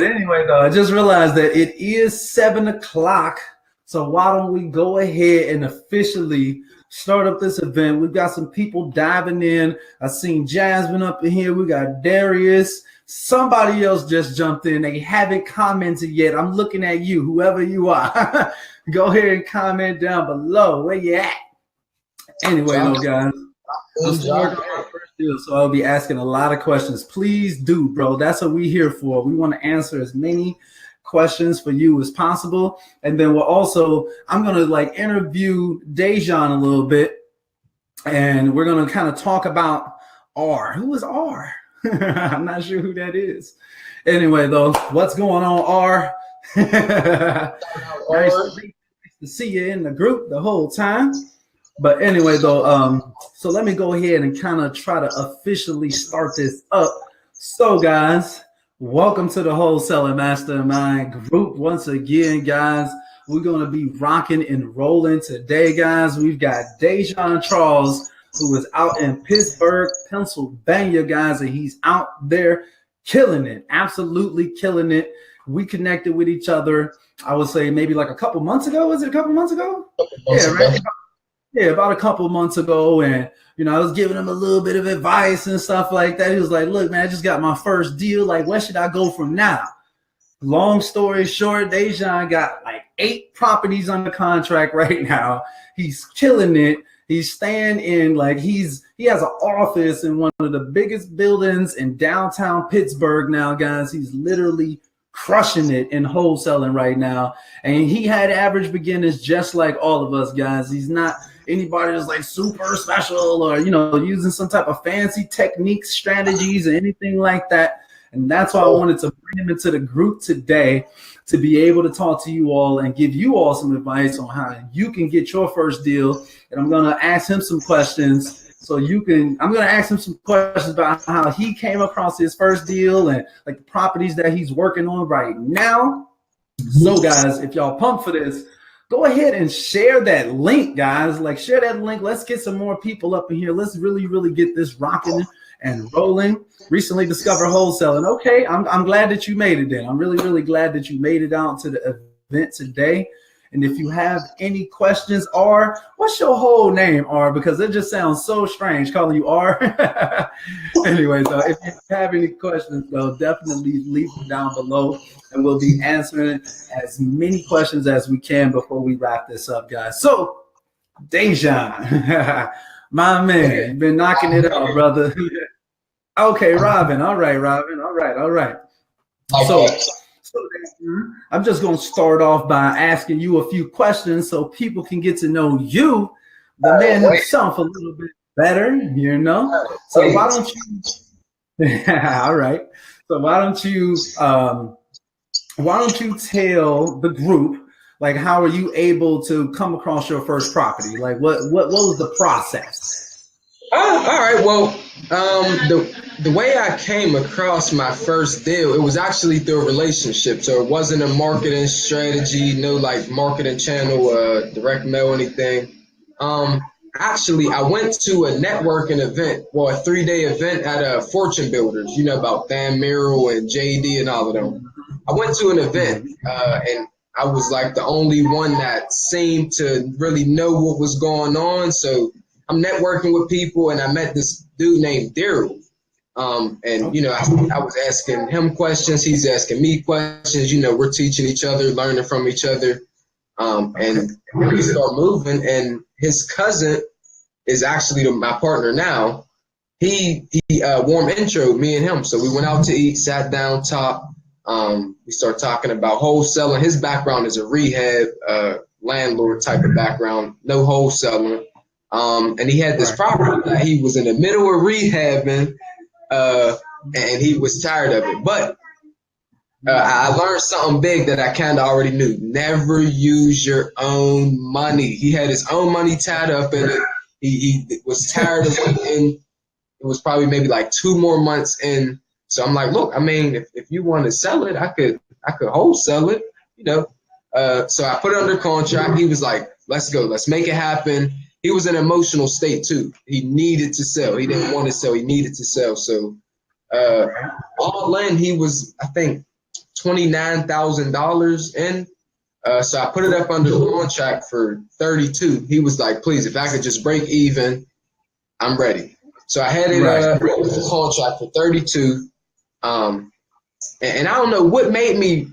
Anyway, though, I just realized that it is 7 o'clock. So why don't we go ahead and officially start up this event? We've got some people diving in. I seen Jasmine up in here. We got Darius. Somebody else just jumped in. They haven't commented yet. I'm looking at you, whoever you are. Go ahead and comment down below. Where you at? Anyway, though, guys. I'm still working on my first deal, so I'll be asking a lot of questions. Please do, bro. That's what we're here for. We want to answer as many questions for you as possible. And then I'm going to interview Dejon a little bit, and we're going to kind of talk about R. Who is R? I'm not sure who that is. Anyway, though, what's going on, R? Nice to see you in the group the whole time. But anyway, though, so let me go ahead and kind of try to officially start this up. So, guys, welcome to the Wholesaling Mastermind Group. Once again, guys, we're going to be rocking and rolling today, guys. We've got Dejon Charles, who is out in Pittsburgh, Pennsylvania, guys, and he's out there killing it, absolutely killing it. We connected with each other, I would say maybe like a couple months ago. Was it a couple months ago? Yeah, right. Yeah, about a couple months ago, and I was giving him a little bit of advice and stuff like that. He was like, "Look, man, I just got my first deal. Like, where should I go from now?" Long story short, Dejon got like 8 properties under contract right now. He's killing it. He's staying in he has an office in one of the biggest buildings in downtown Pittsburgh now, guys. He's literally crushing it in wholesaling right now, and he had average beginners just like all of us, guys. He's not anybody that's like super special or using some type of fancy techniques, strategies, or anything like that. And that's why I wanted to bring him into the group today, to be able to talk to you all and give you all some advice on how you can get your first deal. And I'm going to ask him some questions I'm going to ask him some questions about how he came across his first deal and like the properties that he's working on right now. So, guys, if y'all pumped for this, go ahead and share that link, guys. Share that link. Let's get some more people up in here. Let's really, really get this rocking and rolling. Recently discovered wholesaling. Okay, I'm glad that you made it then. I'm really, really glad that you made it out to the event today. And if you have any questions, R, what's your whole name, R? Because it just sounds so strange calling you R. Anyway, so if you have any questions, though, definitely leave them down below, and we'll be answering as many questions as we can before we wrap this up, guys. So, Dejon, my man, you've been knocking it out, brother. Okay, Robin. All right, Robin. All right. So I'm just going to start off by asking you a few questions so people can get to know you, the man himself, a little bit better, So why don't you? All right. So why don't you tell the group, how are you able to come across your first property? What was the process? All right. Well, the way I came across my first deal, it was actually through a relationship. So it wasn't a marketing strategy, no marketing channel, direct mail, anything. Actually, I went to a networking event, a 3-day event at Fortune Builders, about Dan Merrill and JD and all of them. I went to an event and I was the only one that seemed to really know what was going on. So I'm networking with people, and I met this dude named Daryl. I was asking him questions. He's asking me questions. We're teaching each other, learning from each other. And we start moving, and his cousin is actually my partner now. He warm intro me and him. So we went out to eat, sat down, talked. We started talking about wholesaling. His background is a rehab, landlord type of background, no wholesaling. And he had this property that he was in the middle of rehabbing, and he was tired of it. But I learned something big that I kind of already knew. Never use your own money. He had his own money tied up in it. He was tired of waiting. It was probably maybe 2 more months in. So I'm like, look, I mean, if you want to sell it, I could wholesale it, So I put it under contract. He was like, let's go. Let's make it happen. He was in an emotional state too. He needed to sell. He didn't want to sell. He needed to sell. So all in, he was, I think, $29,000 in. So I put it up under contract for 32. He was like, please, if I could just break even, I'm ready. So I had it under contract for 32. And I don't know what made me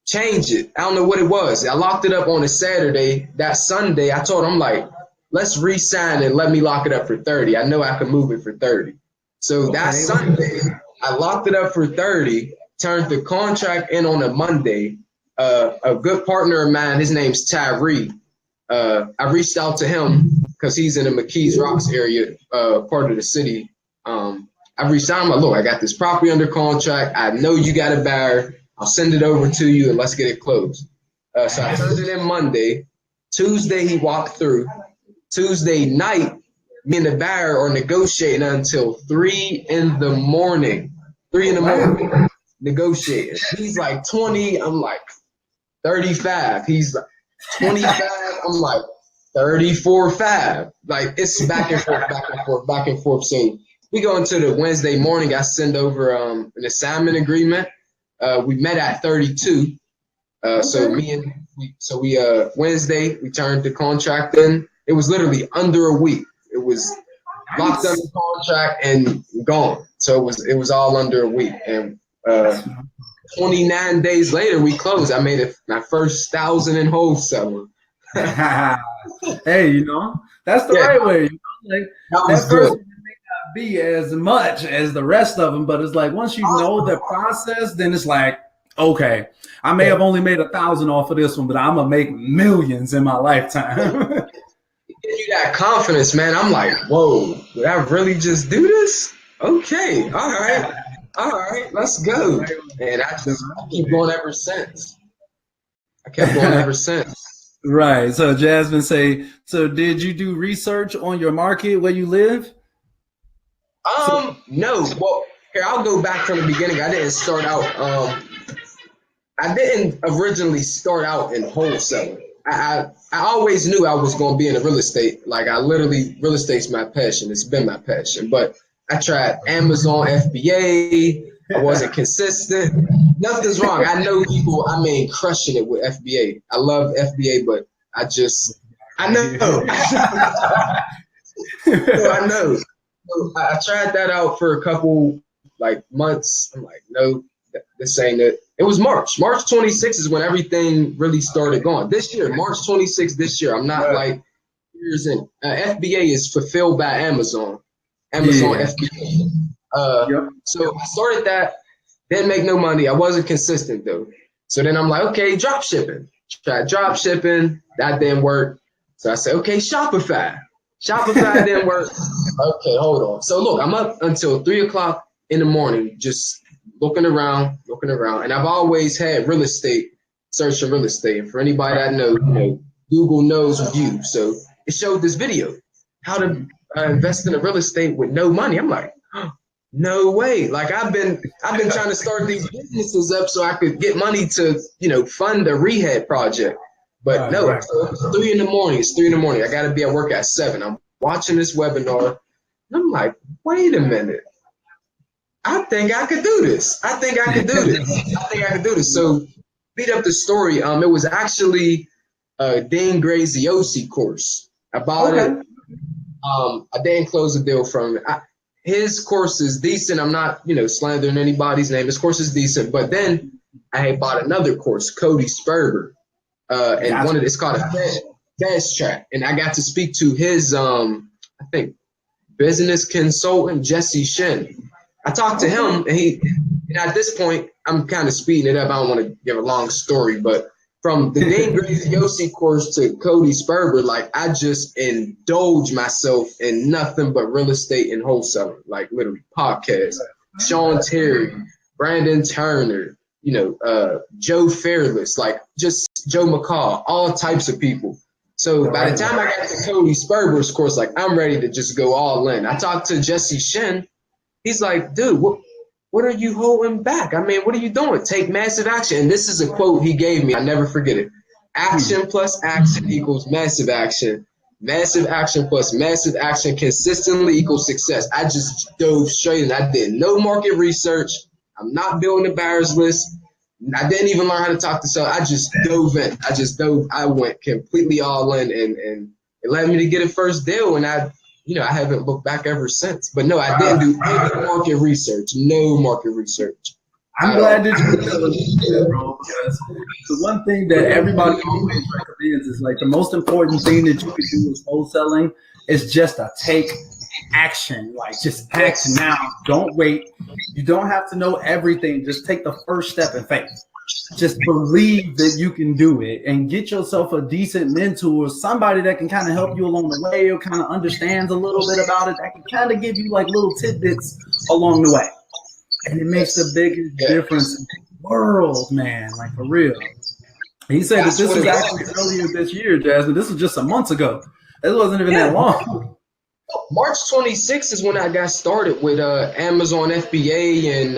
change it. I don't know what it was. I locked it up on a Saturday. That Sunday, I told him, like, let's re-sign and let me lock it up for 30. I know I can move it for 30. So that Sunday, I locked it up for 30, turned the contract in on a Monday. A good partner of mine, his name's Tyree. I reached out to him because he's in the McKees Rocks area, part of the city. I reached out, I'm like, look, I got this property under contract. I know you got a buyer. I'll send it over to you and let's get it closed. So I turned it in Monday. Tuesday, he walked through. Tuesday night, me and the buyer are negotiating until 3 in the morning. 3 in the morning, negotiating. He's like 20. I'm like 35. He's like 25. I'm like 34.5. Like it's back and forth, back and forth, back and forth. So we go into the Wednesday morning. I send over an assignment agreement. We met at 32. So Wednesday we turned the contract in. It was literally under a week. It was locked under contract and gone. So it was all under a week. And 29 days later, we closed. I made my first 1,000 in wholesale. Hey, you know, that's the right way. You know? Like, that first one may not be as much as the rest of them, but it's like once you know the process, then it's like, okay, I may have only made 1,000 off of this one, but I'm gonna make millions in my lifetime. Give you that confidence, man. I'm like, whoa, did I really just do this? Okay, all right, let's go. And I keep going ever since. I kept going ever since. Right. So Jasmine say, so did you do research on your market where you live? No. Well, here, I'll go back from the beginning. I didn't start out, I didn't originally start out in wholesaling. I always knew I was going to be in the real estate. Like real estate's my passion. It's been my passion. But I tried Amazon FBA. I wasn't consistent. Nothing's wrong. I know people, crushing it with FBA. I love FBA, but I know. I know. So I tried that out for a couple months. I'm like, no, this ain't it. It was March. March 26th is when everything really started going. This year, March 26th this year. I'm not years in. FBA is fulfilled by Amazon. FBA. So I started that. Didn't make no money. I wasn't consistent though. So then I'm like, okay, drop shipping. Tried drop shipping. That didn't work. So I said, okay, Shopify. Shopify didn't work. Okay, hold on. So look, I'm up until 3 o'clock in the morning, just looking around. And I've always had real estate, searching real estate. And for anybody that knows, Google knows reviews. So it showed this video, how to invest in a real estate with no money. I'm like, no way. Like I've been trying to start these businesses up so I could get money to, fund a rehab project. But So it's 3 in the morning. It's 3 in the morning. I got to be at work at 7. I'm watching this webinar. And I'm like, wait a minute. I think I could do this. So beat up the story. It was actually Dean Graziosi course. I bought it. I didn't close the deal from it. His course is decent. I'm not, slandering anybody's name. His course is decent. But then I had bought another course, Cody Sperber. And it's called a Fast Track. And I got to speak to his, business consultant, Jesse Shin. I talked to him, and at this point, I'm kind of speeding it up. I don't want to give a long story, but from the Dean Graziosi course to Cody Sperber, I just indulge myself in nothing but real estate and wholesaling, literally podcasts. Sean Terry, Brandon Turner, Joe Fairless, just Joe McCall, all types of people. So by the time I got to Cody Sperber's course, I'm ready to just go all in. I talked to Jesse Shin. He's like, dude, what are you holding back? What are you doing? Take massive action. And this is a quote he gave me. I never forget it. Action plus action equals massive action. Massive action plus massive action consistently equals success. I just dove straight in. I did no market research. I'm not building a buyer's list. I didn't even learn how to talk to sellers. I just dove in. I went completely all in, and it led me to get a first deal. And I haven't looked back ever since. But no, I didn't do any market research. No market research. I'm glad that you did that, bro, because the one thing that everybody always recommends is like the most important thing that you can do is wholesaling is just to take action. Like just act now. Don't wait. You don't have to know everything. Just take the first step in faith. Just believe that you can do it and get yourself a decent mentor, somebody that can kind of help you along the way or kind of understands a little bit about it, that can kind of give you like little tidbits along the way. And it makes the biggest difference in the world, man. Like for real. He said that this was actually earlier this year, Jasmine. This was just some months ago. It wasn't even that long. March 26th is when I got started with Amazon FBA and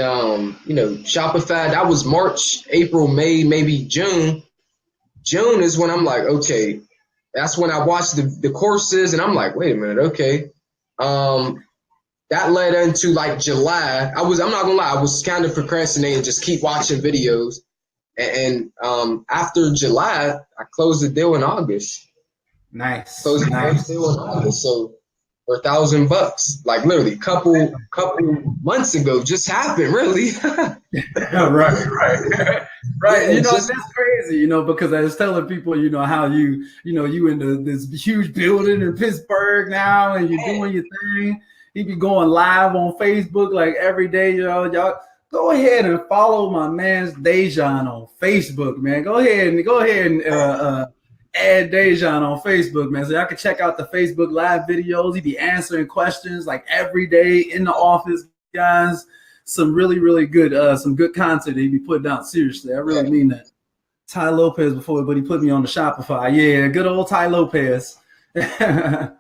Shopify. That was March, April, May, maybe June. June is when I'm like, okay, that's when I watched the courses and I'm like, wait a minute, okay. That led into like July. I'm not gonna lie, I was kind of procrastinating, just keep watching videos. And after July, I closed the deal in August. Nice. Closed the first deal in August. So for $1,000, like literally couple months ago, just happened, really. Right. Yeah, that's crazy, because I was telling people, how you in this huge building in Pittsburgh now, and you're doing your thing. He be going live on Facebook like every day, y'all go ahead and follow my man's Dejon on Facebook, man. Go ahead and add Dejon on Facebook, man. So y'all can check out the Facebook live videos. He be answering questions like every day in the office, guys. Some really, really good, some good content he be putting out. Seriously, I really mean that. Ty Lopez before, but he put me on the Shopify. Yeah, good old Ty Lopez. Yeah,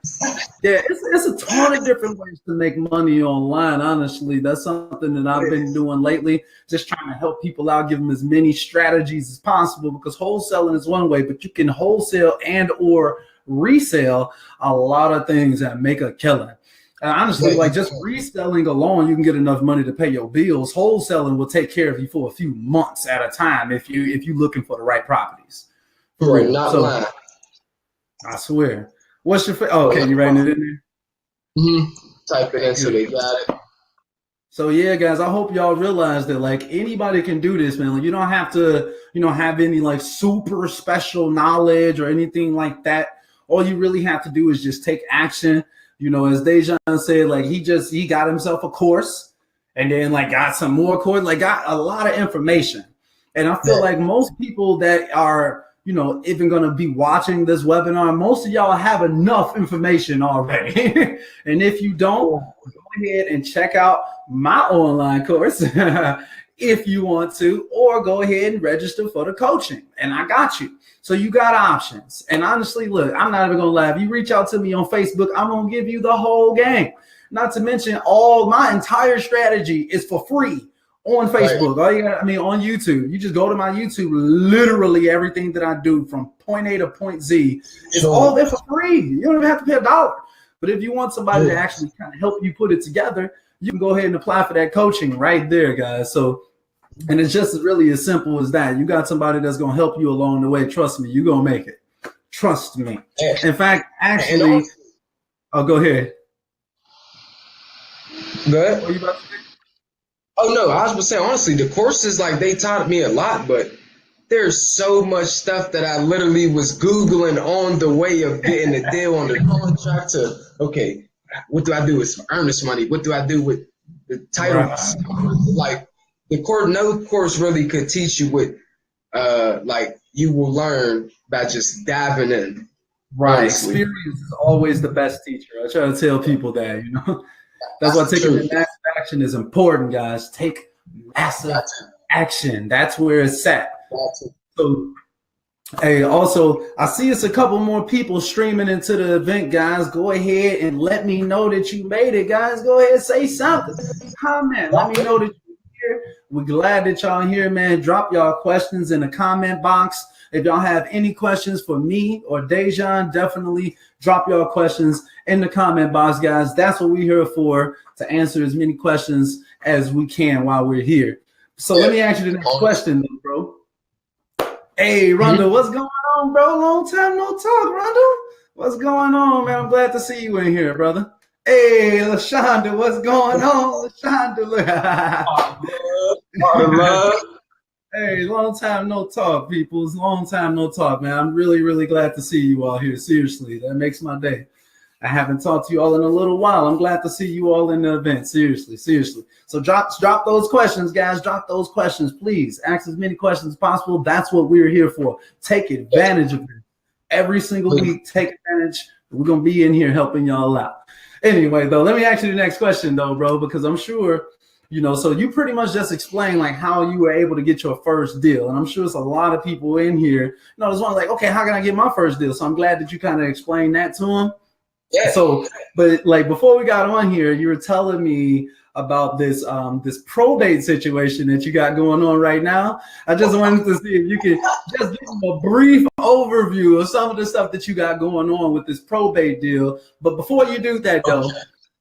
it's a ton of different ways to make money online. Honestly, that's something that I've been doing lately, just trying to help people out, give them as many strategies as possible, because wholesaling is one way, but you can wholesale and or resell a lot of things that make a killing. And honestly, like just reselling alone, you can get enough money to pay your bills. Wholesaling will take care of you for a few months at a time if you're looking for the right properties. Right, not lying. I swear. What's your okay, you writing it in there? Mm-hmm. Type it in so they got it. So yeah, guys, I hope y'all realize that like anybody can do this, man. Like, you don't have to, have any like super special knowledge or anything like that. All you really have to do is just take action. As Dejon said, like he got himself a course and then like got some more course, like got a lot of information. And I feel like most people that are even going to be watching this webinar, most of y'all have enough information already. And if you don't, go ahead and check out my online course if you want to, or go ahead and register for the coaching. And I got you. So you got options. And honestly, look, I'm not even going to lie. If you reach out to me on Facebook, I'm going to give you the whole game. Not to mention my entire strategy is for free. On Facebook, on YouTube. You just go to my YouTube. Literally everything that I do from point A to point Z is all there for free. You don't even have to pay $1. But if you want somebody to actually kind of help you put it together, you can go ahead and apply for that coaching right there, guys. So, and it's just really as simple as that. You got somebody that's going to help you along the way. Trust me, you're going to make it. Trust me. In fact, actually, go ahead. Good. What are you about to say? Oh no, I was just saying, honestly, the courses, like, they taught me a lot, but there's so much stuff that I literally was Googling on the way of getting the deal on the contract to, okay, what do I do with earnest money? What do I do with the title? Right. Like, no course really could teach you what, like, you will learn by just diving in. Right. Honestly. Experience is always the best teacher. I try to tell people that, That's why taking the massive action is important, guys. Take massive action. That's where it's at. So, hey, also, I see it's a couple more people streaming into the event, guys. Go ahead and let me know that you made it, guys. Go ahead and say something. Comment. Let me know that you're here. We're glad that y'all here, man. Drop y'all questions in the comment box. If y'all have any questions for me or Dejon, definitely drop y'all questions in the comment box, guys. That's what we're here for, to answer as many questions as we can while we're here. So let me ask you the next question, bro. Hey, Rondo, what's going on, bro? Long time no talk, Rondo. What's going on, man? I'm glad to see you in here, brother. Hey, LaShonda, what's going on? LaShonda, look. Love. Hey, long time no talk, people. It's long time no talk, man. I'm really, really glad to see you all here. Seriously, that makes my day. I haven't talked to you all in a little while. I'm glad to see you all in the event. Seriously, seriously. So drop those questions, guys. Drop those questions, please. Ask as many questions as possible. That's what we're here for. Take advantage of it. Every single week, take advantage. We're gonna be in here helping y'all out. Anyway, though, let me ask you the next question, though, bro, because I'm sure, so you pretty much just explained like how you were able to get your first deal. And I'm sure there's a lot of people in here, there's one like, okay, how can I get my first deal? So I'm glad that you kind of explained that to them. Yeah. So, but like before we got on here, you were telling me about this this probate situation that you got going on right now. I just wanted to see if you could just give them a brief overview of some of the stuff that you got going on with this probate deal. But before you do that, though,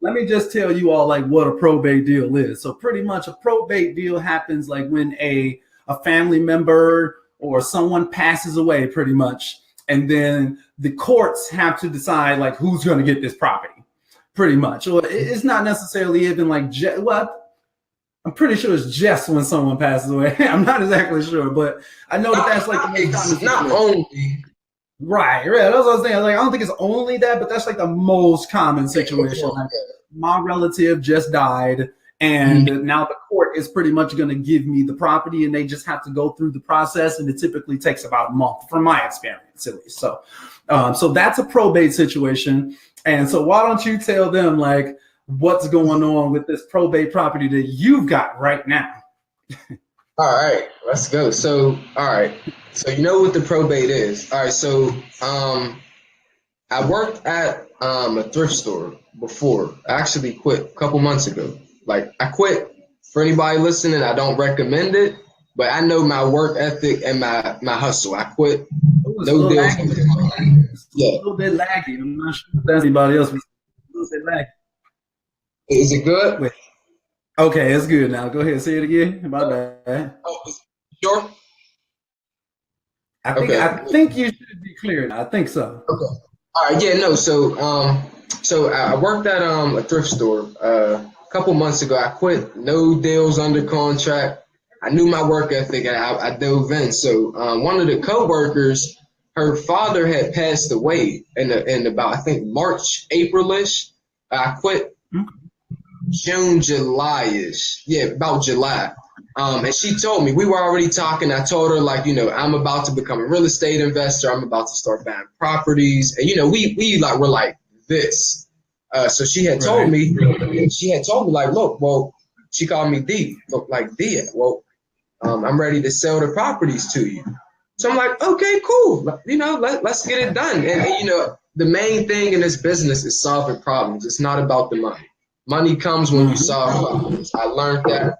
let me just tell you all like what a probate deal is. So pretty much a probate deal happens like when a family member or someone passes away, pretty much. And then the courts have to decide like who's going to get this property, pretty much. Or it's not necessarily even like, I'm pretty sure it's just when someone passes away. I'm not exactly sure, but I know that's like the most common not only. Right. That's what I was saying. Like, I don't think it's only that, but that's like the most common situation. Like, my relative just died, and now the court is pretty much going to give me the property, and they just have to go through the process, and it typically takes about a month, from my experience at least. So, so that's a probate situation. And so, why don't you tell them like what's going on with this probate property that you've got right now? All right, let's go. So, all right. So you know what the probate is. All right, so I worked at a thrift store before. I actually quit a couple months ago. Like I quit. For anybody listening, I don't recommend it, but I know my work ethic and my hustle. I quit. No deals. Yeah. A little bit laggy. I'm not sure if that's anybody else. A little bit laggy. Is it good? Wait. Okay, it's good now. Go ahead, say it again. My bad. Oh, sure. I think you should be clear now. I think so. Okay. All right. Yeah. No. So I worked at a thrift store a couple months ago. I quit. No deals under contract. I knew my work ethic, and I dove in. So one of the coworkers, her father had passed away in about I think March, April-ish. I quit June, July-ish. Yeah, about July. And she told me, we were already talking. I told her, like, I'm about to become a real estate investor. I'm about to start buying properties. And, we're like this. So she had told me, like, look, well, she called me D. Look, like, D, well, I'm ready to sell the properties to you. So I'm like, okay, cool. Let's get it done. And the main thing in this business is solving problems. It's not about the money. Money comes when you solve problems. I learned that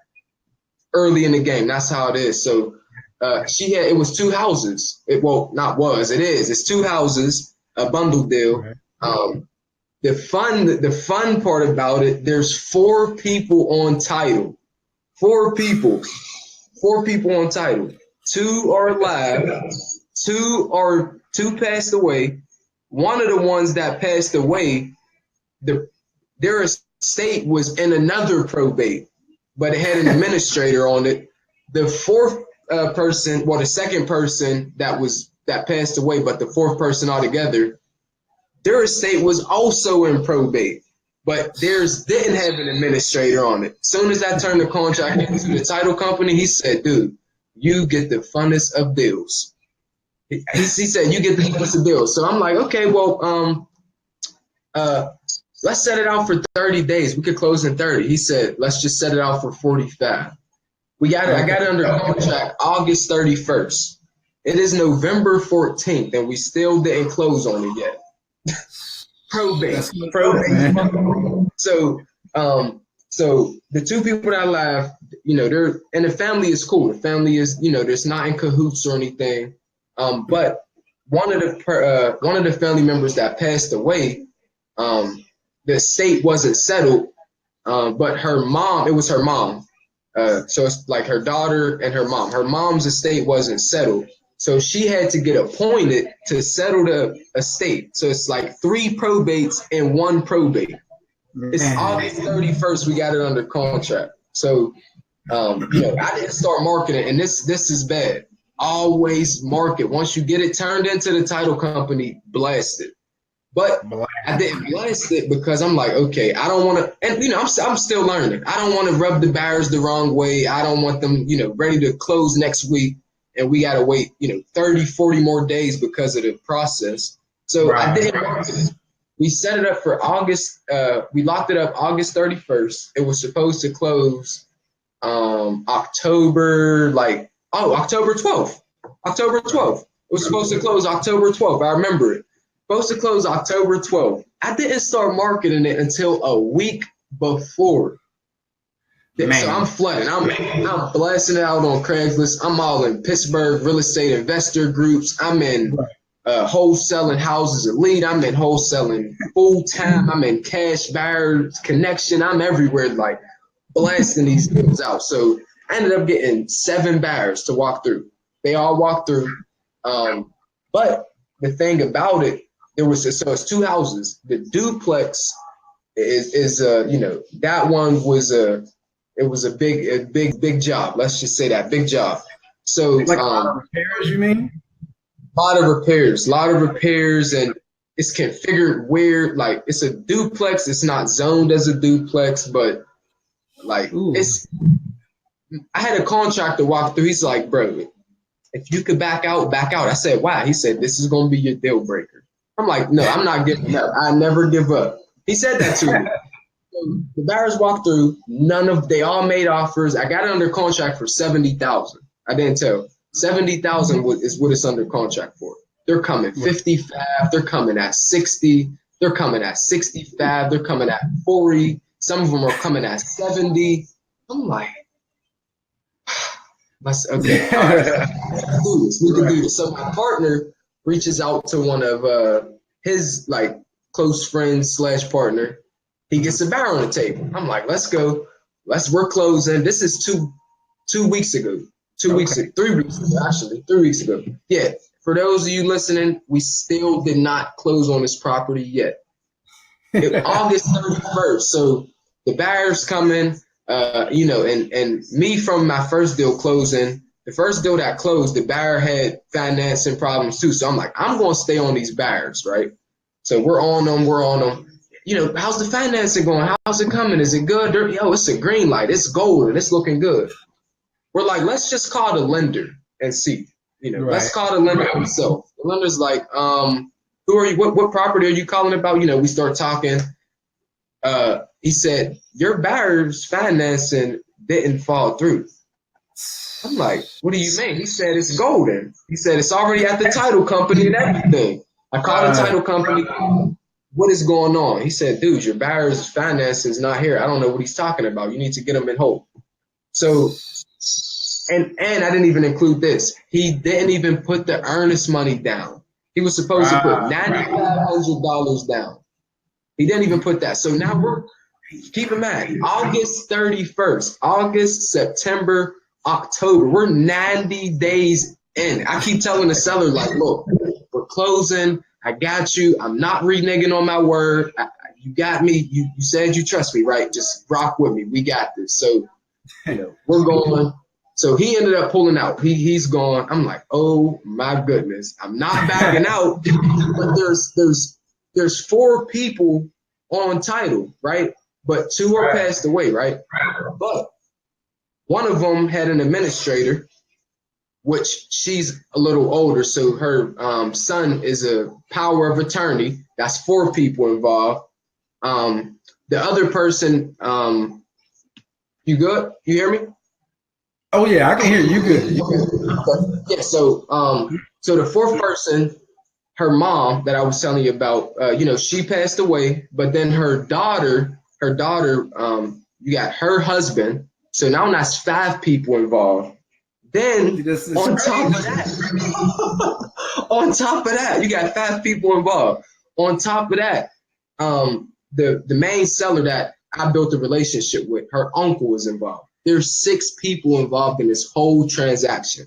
early in the game. That's how it is. So it was two houses. It is. It's two houses, a bundle deal. The fun part about it, there's 4 people on title. 4 people on title. 2 are alive. 2 passed away. One of the ones that passed away, their estate was in another probate, but it had an administrator on it. The 4th person, well, the second person that passed away, but the 4th person altogether, their estate was also in probate, but theirs didn't have an administrator on it. As soon as I turned the contract into the title company, he said, dude, you get the funnest of deals. He said, you get the funnest of deals. So I'm like, okay, well, let's set it out for 30 days. We could close in 30. He said, let's just set it out for 45. I got it under contract August 31st. It is November 14th, and we still didn't close on it yet. Probate. So the 2 people that left, they're, and the family is cool. The family is, there's not in cahoots or anything. But one of the family members that passed away, the estate wasn't settled, but it was her mom. So it's like her daughter and her mom. Her mom's estate wasn't settled. So she had to get appointed to settle the estate. So it's like 3 probates and 1 probate. It's August 31st. We got it under contract. So, you know, I didn't start marketing, and this is bad. Always market. Once you get it turned into the title company, blast it. But I didn't blast it because I'm like, okay, I don't want to, and you know, I'm still learning. I don't want to rub the buyers the wrong way. I don't want them, you know, ready to close next week, and we got to wait, you know, 30, 40 more days because of the process. So I didn't market it. We set it up for August. We locked it up August 31st. It was supposed to close October 12th. October 12th. It was supposed to close October 12th. I remember it. Supposed to close October 12th. I didn't start marketing it until a week before. Man. So I'm flooding. I'm blasting it out on Craigslist. I'm all in Pittsburgh real estate investor groups. I'm in wholesaling houses elite. I'm in wholesaling full time. I'm in cash buyer connection. I'm everywhere, like blasting these deals out. So I ended up getting 7 buyers to walk through. They all walked through. But the thing about it, it's 2 houses. The duplex is you know, that one was a big job. Let's just say that big job. So like a lot of repairs, you mean? A lot of repairs, and it's configured weird. Like it's a duplex. It's not zoned as a duplex, but like it's. I had a contractor walk through. He's like, bro, if you could back out, back out. I said, why? He said, this is gonna be your deal breaker. I'm like, no, I'm not giving up. I never give up. He said that to me. So the buyers walked through. They all made offers. I got it under contract for 70,000. I didn't tell. 70,000 is what it's under contract for. They're coming 55. They're coming at 60. They're coming at 65. They're coming at 40. Some of them are coming at 70. I'm like, let's do this. We can do this. So my partner reaches out to one of his like close friends / partner. He gets a buyer on the table. I'm like, let's go. We're closing. This is two weeks ago. 3 weeks ago, actually. 3 weeks ago. Yeah. For those of you listening, we still did not close on this property yet. August 31st. So the buyer's coming, you know, and me from my first deal closing, the first deal that closed, the buyer had financing problems too. So I'm like, I'm going to stay on these buyers, right? So we're on them. You know, how's the financing going? How's it coming? Is it good? Yo, it's a green light. It's golden. It's looking good. We're like, let's just call the lender and see. You know, let's call the lender himself. The lender's like, who are you? What property are you calling about? You know, we start talking. He said, your buyer's financing didn't fall through. I'm like, what do you mean? He said, it's golden. He said, it's already at the title company and everything. I called the title company. What is going on? He said, dude, your buyer's financing is not here. I don't know what he's talking about. You need to get him in hold. So, and I didn't even include this. He didn't even put the earnest money down. He was supposed to put $9,500 down. He didn't even put that. So now keep in mind, August 31st, August, September, October. We're 90 days in. I keep telling the seller, like, look, we're closing. I got you. I'm not reneging on my word. You got me. You said you trust me, right? Just rock with me. We got this. So, you know, we're going. So he ended up pulling out. He's gone. I'm like, oh my goodness. I'm not backing out. But there's 4 people on title, right? But 2 are passed away, right? But one of them had an administrator, which she's a little older. So her son is a power of attorney. That's 4 people involved. The other person, you good? You hear me? Oh yeah, I can hear you good. Okay. Yeah. So the 4th person, her mom that I was telling you about, you know, she passed away, but then her daughter, you got her husband. So now that's 5 people involved. Then on top of that, you got 5 people involved. On top of that, the main seller that I built a relationship with, her uncle was involved. There's 6 people involved in this whole transaction.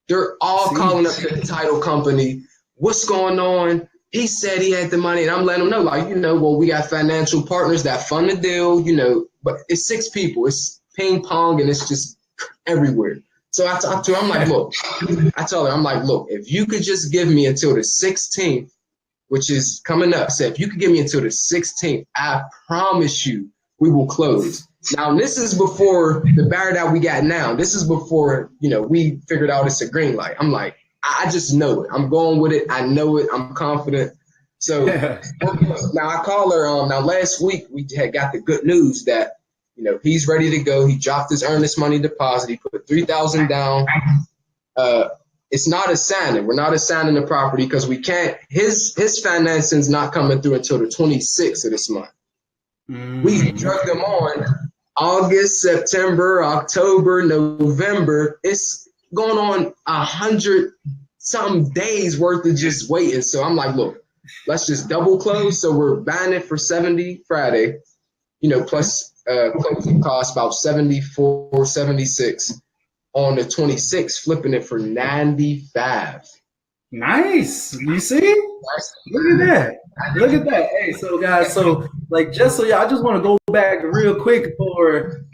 They're all calling up to the title company. What's going on? He said he had the money, and I'm letting them know, like, well, we got financial partners that fund the deal, but it's 6 people. It's ping pong, and it's just everywhere. So I talked to her. I'm like, look, I told her, I'm like, look, if you could just give me until the 16th, which is coming up. So if you could give me until the 16th, I promise you we will close. Now, this is before the barrier that we got now. This is before, we figured out it's a green light. I'm like, I just know it. I'm going with it. I know it. I'm confident. So now I call her. Now last week we had got the good news that, he's ready to go. He dropped his earnest money deposit. He put $3,000 down. It's not a signing. We're not assigning the property because we can't. His financing's not coming through until the 26th of this month. We drug them on August, September, October, November. It's going on 100-something days worth of just waiting. So I'm like, look, let's just double close. So we're buying it for $70 Friday, plus closing costs about $74, $76. On the 26th, flipping it for $95. Nice. You see? Look at that. Hey, so guys, I just want to go back real quick for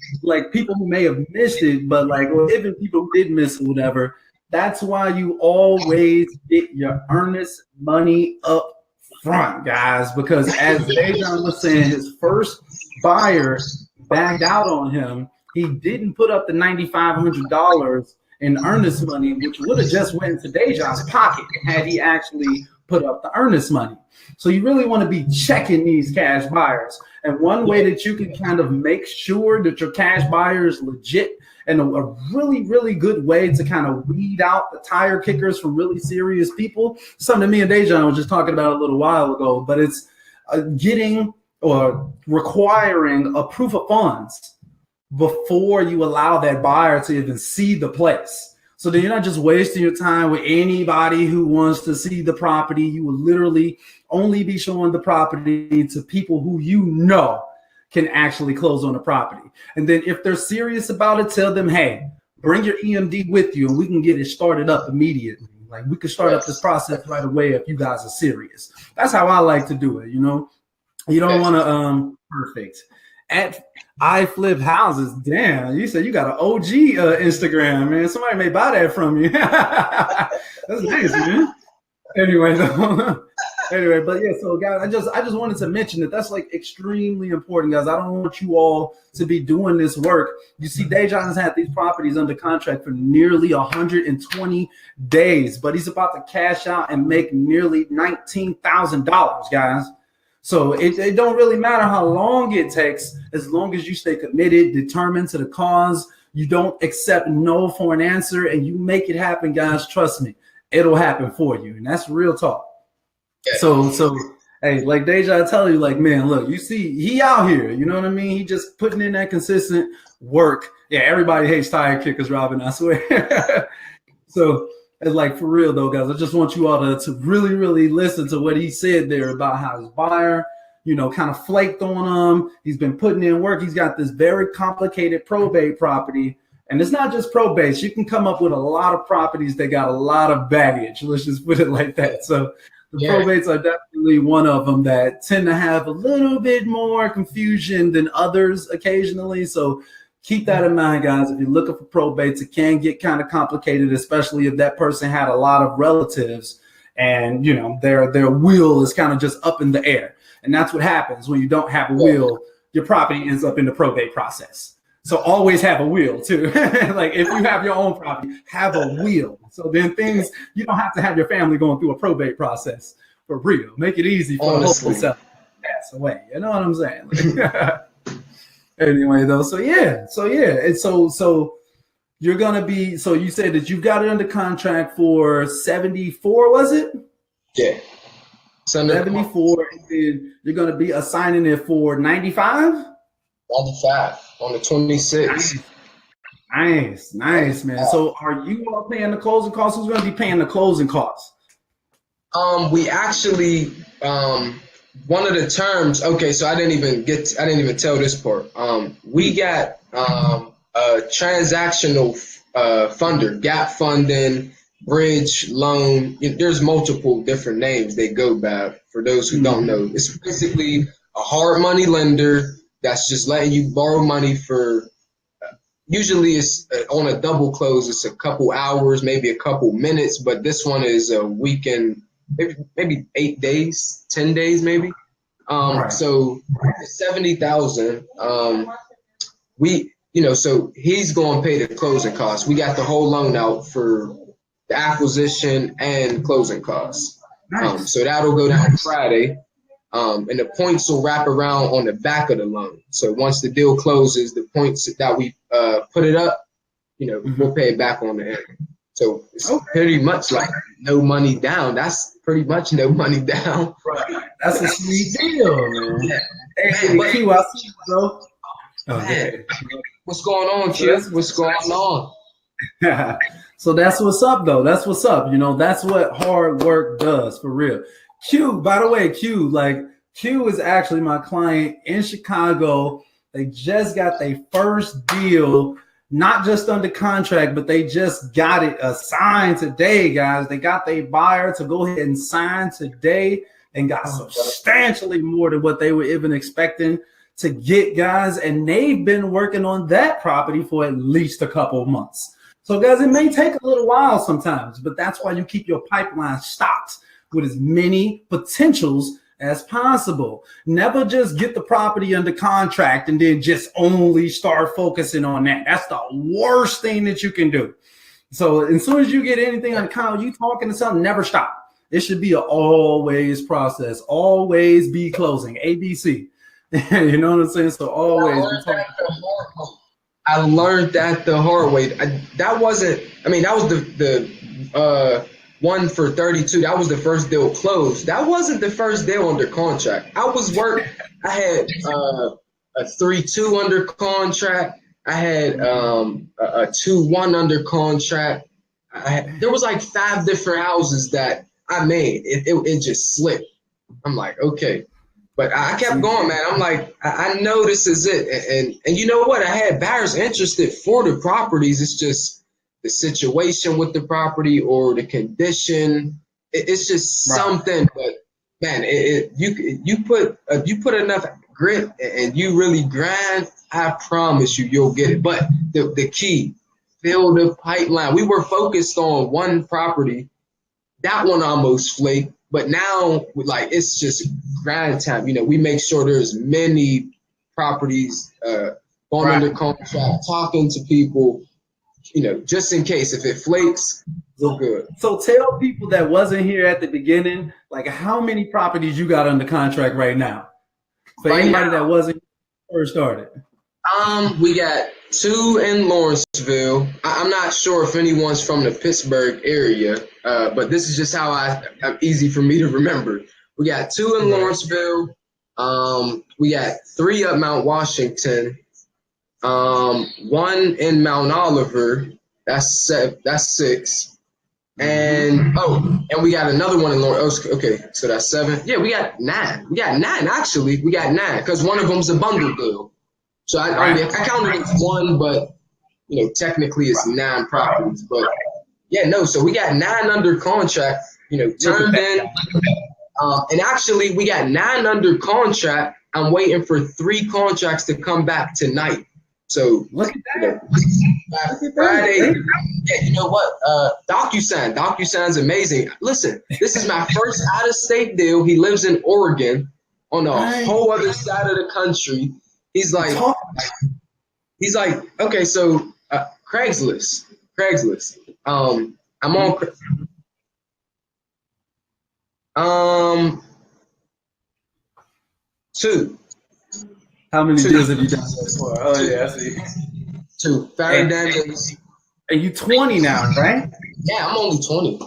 people who may have missed it, but even people who did miss it, whatever. That's why you always get your earnest money up front, guys, because as Dejon was saying, his first buyer backed out on him. He didn't put up the $9,500 in earnest money, which would have just went into Dejon's pocket had he actually put up the earnest money. So you really want to be checking these cash buyers. And one way that you can kind of make sure that your cash buyer is legit, and a really, really good way to kind of weed out the tire kickers from really serious people, something me and Dejon were just talking about a little while ago, but it's getting or requiring a proof of funds before you allow that buyer to even see the place. So then you're not just wasting your time with anybody who wants to see the property. You will literally only be showing the property to people who can actually close on the property. And then if they're serious about it, tell them, hey, bring your EMD with you and we can get it started up immediately. We can start up this process right away if you guys are serious. That's how I like to do it, You don't want to perfect. At I Flip Houses. Damn, you said you got an OG Instagram, man. Somebody may buy that from you. That's nice, man. Anyway, but yeah, so guys, I just wanted to mention that that's extremely important, guys. I don't want you all to be doing this work. You see, Dejon has had these properties under contract for nearly 120 days, but he's about to cash out and make nearly $19,000, guys. So it don't really matter how long it takes, as long as you stay committed, determined to the cause. You don't accept no for an answer, and you make it happen, guys. Trust me, it'll happen for you, and that's real talk. Yeah. So hey, like Deja, I tell you, man, look, you see, he out here. You know what I mean? He just putting in that consistent work. Yeah, everybody hates tire kickers, Robin. I swear. So. It's for real though, guys. I just want you all to really, really listen to what he said there about how his buyer, kind of flaked on him. He's been putting in work. He's got this very complicated probate property. And it's not just probates. You can come up with a lot of properties that got a lot of baggage. Let's just put it like that. So the probates are definitely one of them that tend to have a little bit more confusion than others occasionally. So keep that in mind, guys. If you're looking for probates, it can get kind of complicated, especially if that person had a lot of relatives and, their will is kind of just up in the air. And that's what happens when you don't have a will. Your property ends up in the probate process. So always have a will, too. If you have your own property, have a will. So then you don't have to have your family going through a probate process for real. Make it easy for the hopeful self to pass away. You know what I'm saying? Anyway, though, so and so you're gonna be. So you said that you've got it under contract for 74, was it? Yeah, 74. And you're gonna be assigning it for 95. 95 on the 26th. Nice, man. So are you all paying the closing costs? Who's gonna be paying the closing costs? We actually one of the terms, okay, so I didn't even tell this part. We got a transactional funder, gap funding, bridge loan. There's multiple different names they go by for those who don't know. It's basically a hard money lender that's just letting you borrow money for, usually it's on a double close, it's a couple hours, maybe a couple minutes, but this one is a weekend, maybe 8 days, 10 days maybe. So 70,000. So he's going to pay the closing costs. We got the whole loan out for the acquisition and closing costs. Nice. So that'll go down Friday. And the points will wrap around on the back of the loan. So once the deal closes, the points that we put it up, we'll pay it back on the end. So it's pretty much like no money down. That's pretty much no money down. Right. That's a sweet deal, man. Yeah. Hey, Q, I see you, bro. Okay. What's going on, Q? What's going on? So that's what's up, though. That's what's up. That's what hard work does, for real. Q, by the way, Q is actually my client in Chicago. They just got their first deal, not just under contract, but they just got it signed today, guys. They got their buyer to go ahead and sign today and got substantially more than what they were even expecting to get, guys. And they've been working on that property for at least a couple of months. So, guys, it may take a little while sometimes, but that's why you keep your pipeline stocked with as many potentials as possible. Never just get the property under contract and then just only start focusing on that. That's the worst thing that you can do. So as soon as you get anything on account, you talking to something, never stop. It should be an always process. Always be closing. ABC. You know what I'm saying? So always be talking. I learned that the hard way. That was the one for 32. That was the first deal closed. That wasn't the first deal under contract. I had a 3-2 under contract. I had a 2-1 under contract. There was like 5 different houses that I made. It just slipped. I'm like, okay. But I kept going, man. I'm like, I know this is it. And you know what? I had buyers interested for the properties. It's just the situation with the property or the condition. It's just something. But man, you put enough grit and you really grind, I promise you'll get it. But the key, fill the pipeline. We were focused on one property. That one almost flaked. But now, it's just grind time. We make sure there's many properties going under contract, talking to people, just in case if it flakes, we're good. So tell people that wasn't here at the beginning, how many properties you got under contract right now? For anybody that wasn't first started. We got 2 in Lawrenceville. I'm not sure if anyone's from the Pittsburgh area, but this is just how I'm easy for me to remember. We got 2 in Lawrenceville. We got 3 up Mount Washington. 1 in Mount Oliver. That's 6. And we got another one in Lawrence. Okay, so that's 7. Yeah, we got 9. We got 9 actually. We got 9 because one of them's a bundle deal. So I counted it as 1, but technically it's 9 properties. But so we got 9 under contract, turned in. And actually we got 9 under contract. I'm waiting for 3 contracts to come back tonight. So look at that. Friday. Yeah, you know what? DocuSign's amazing. Listen, this is my first out-of-state deal. He lives in Oregon on a whole other side of the country. He's like, okay, so Craigslist. I'm on 2. How many deals have you done so far? Oh yeah, I see. 2. And you 20 now, right? Yeah, I'm only 20.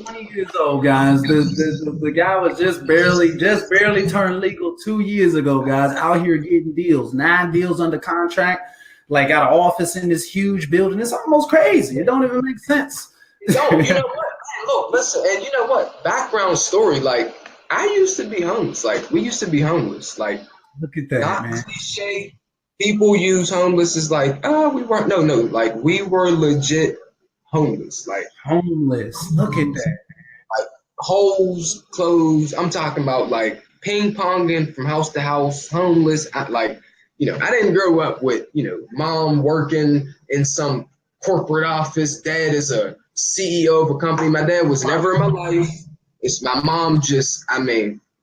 20 years old, guys. The guy was just barely turned legal 2 years ago, guys. Out here getting deals, 9 deals under contract. Got an office in this huge building. It's almost crazy. It don't even make sense. No, you know what? Look, listen, and you know what? Background story. I used to be homeless. We used to be homeless. Look at that, not man. Cliche. People use homeless as we weren't. No. We were legit homeless. Like Homeless. Look at that. like holes, clothes. I'm talking about like ping ponging from house to house, homeless. I didn't grow up with, mom working in some corporate office. Dad is a CEO of a company. My dad was never in my life. It's my mom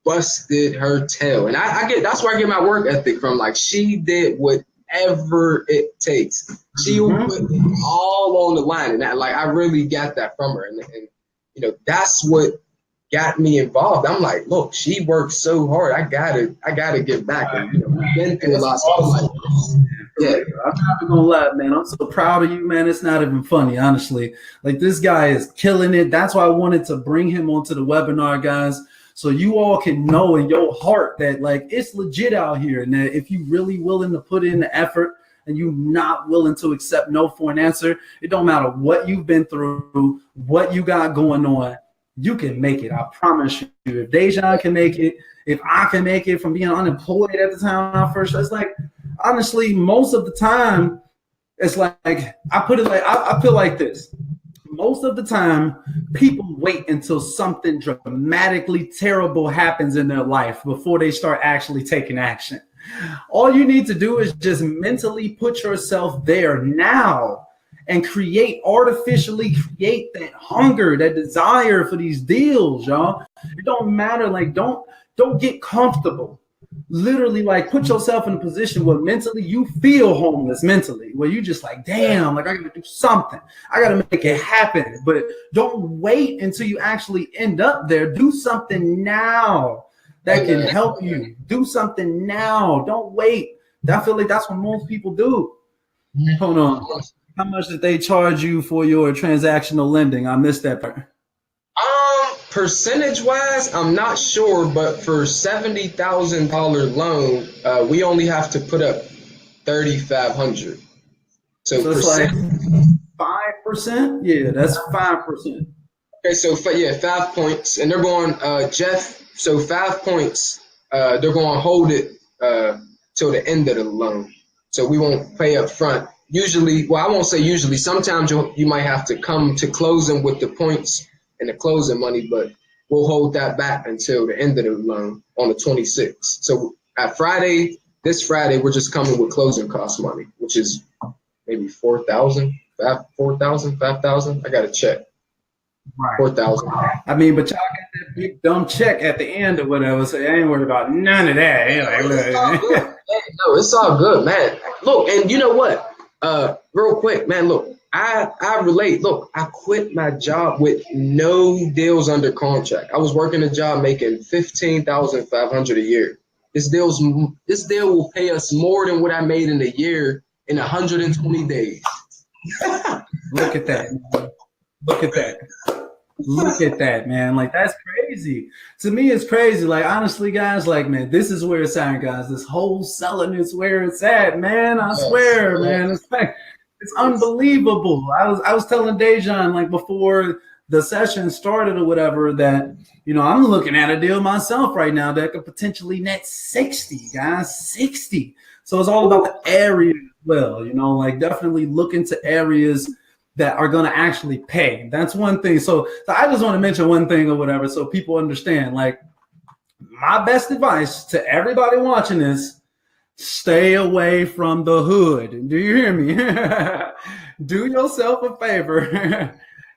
busted her tail. And that's where I get my work ethic from. Like, she did whatever it takes. She will put it all on the line. And I really got that from her. And that's what got me involved. I'm like, look, she worked so hard. I gotta give back. And we've been through a lot. So I'm like, yeah, I'm not gonna lie, man. I'm so proud of you, man. It's not even funny, honestly. Like, this guy is killing it. That's why I wanted to bring him onto the webinar, guys, so you all can know in your heart that, like, it's legit out here, and that if you really willing to put in the effort and you not willing to accept no for an answer, it don't matter what you've been through, what you got going on, you can make it. I promise you. If Dejon can make it, if I can make it from being unemployed at the time I first, it's like, honestly, most of the time, it's like, I feel like this. Most of the time, people wait until something dramatically terrible happens in their life before they start actually taking action. All you need to do is just mentally put yourself there now and artificially create that hunger, that desire for these deals, y'all. It don't matter. Like, don't get comfortable. Literally, like, put yourself in a position where mentally you feel homeless mentally, where you just like, damn, like, I gotta do something. I gotta make it happen. But don't wait until you actually end up there. Do something now that can help you. Do something now. Don't wait. I feel like that's what most people do. Hold on. How much did they charge you for your transactional lending? I missed that part. Percentage wise, I'm not sure, but for $70,000 loan, we only have to put up $3,500. So it's like 5%. Yeah, that's 5%. Okay, so 5 points, and they're going Jeff. So 5 points. They're going to hold it till the end of the loan. So we won't pay up front. Usually, well, I won't say usually. Sometimes you might have to come to closing with the points and the closing money, but we'll hold that back until the end of the loan on the 26th. So this Friday, we're just coming with closing cost money, which is maybe 4,000, 5,000. I got to check. Right. 4,000. I mean, but y'all got that big dumb check at the end or whatever, so I ain't worried about none of that. It's all good. No, it's all good, man. Look, and you know what? Real quick, man, look, I relate. Look, I quit my job with no deals under contract. I was working a job making $15,500 a year. This deal will pay us more than what I made in a year in 120 days. Look at that. Man. Look at that. Look at that, man. Like, that's crazy. To me, it's crazy. Like, honestly, guys, like, man, this is where it's at, guys. This wholesaling is where it's at, man. I swear, man. It's like, it's unbelievable. I was telling Dejon, like, before the session started or whatever, that, I'm looking at a deal myself right now that could potentially net 60, guys, 60. So it's all about the area as well, like, definitely look into areas that are going to actually pay. That's one thing. So I just want to mention one thing or whatever, so people understand. Like, my best advice to everybody watching this: stay away from the hood. Do you hear me? Do yourself a favor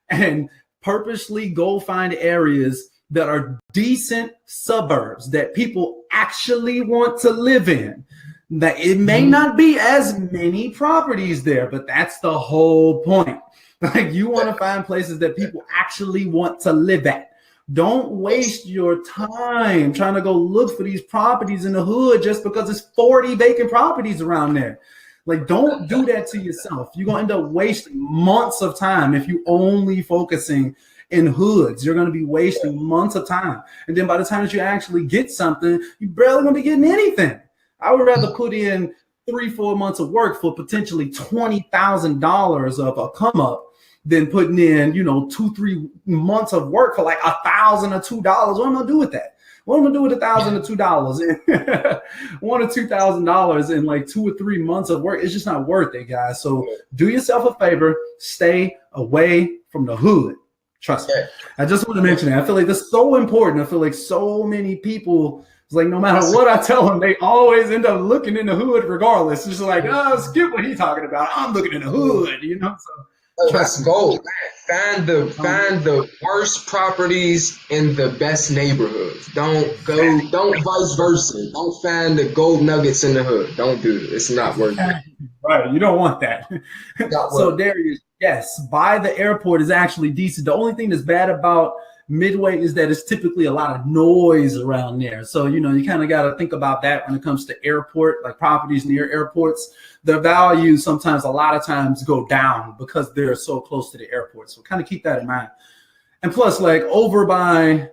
and purposely go find areas that are decent suburbs that people actually want to live in. That it may not be as many properties there, but that's the whole point. Like, you want to find places that people actually want to live at. Don't waste your time trying to go look for these properties in the hood just because there's 40 vacant properties around there. Like, don't do that to yourself. You're going to end up wasting months of time if you only focusing in hoods. You're going to be wasting months of time. And then by the time that you actually get something, you're barely going to be getting anything. I would rather put in 3-4 months of work for potentially $20,000 of a come up than putting in, 2-3 months of work for like $1,000 or $2. What am I gonna do with that? What am I gonna do with $1,000 or $2? $1,000 or $2,000 in like 2 or 3 months of work? It's just not worth it, guys. So do yourself a favor, stay away from the hood. Trust me. I just want to mention that. I feel like that's so important. I feel like so many people, it's like no matter what I tell them, they always end up looking in the hood regardless. It's just like, oh, skip what he's talking about. I'm looking in the hood, you know? So that's gold. Find the worst properties in the best neighborhoods. Don't vice versa. Don't find the gold nuggets in the hood. Don't do it. It's not worth it. Right. You don't want that. So Darius, yes, by the airport is actually decent. The only thing that's bad about Midway is that it's typically a lot of noise around there. So, you know, you kind of got to think about that when it comes to airport, like properties near airports. The value sometimes, a lot of times, go down because they're so close to the airport. So kind of keep that in mind. And plus, like over by,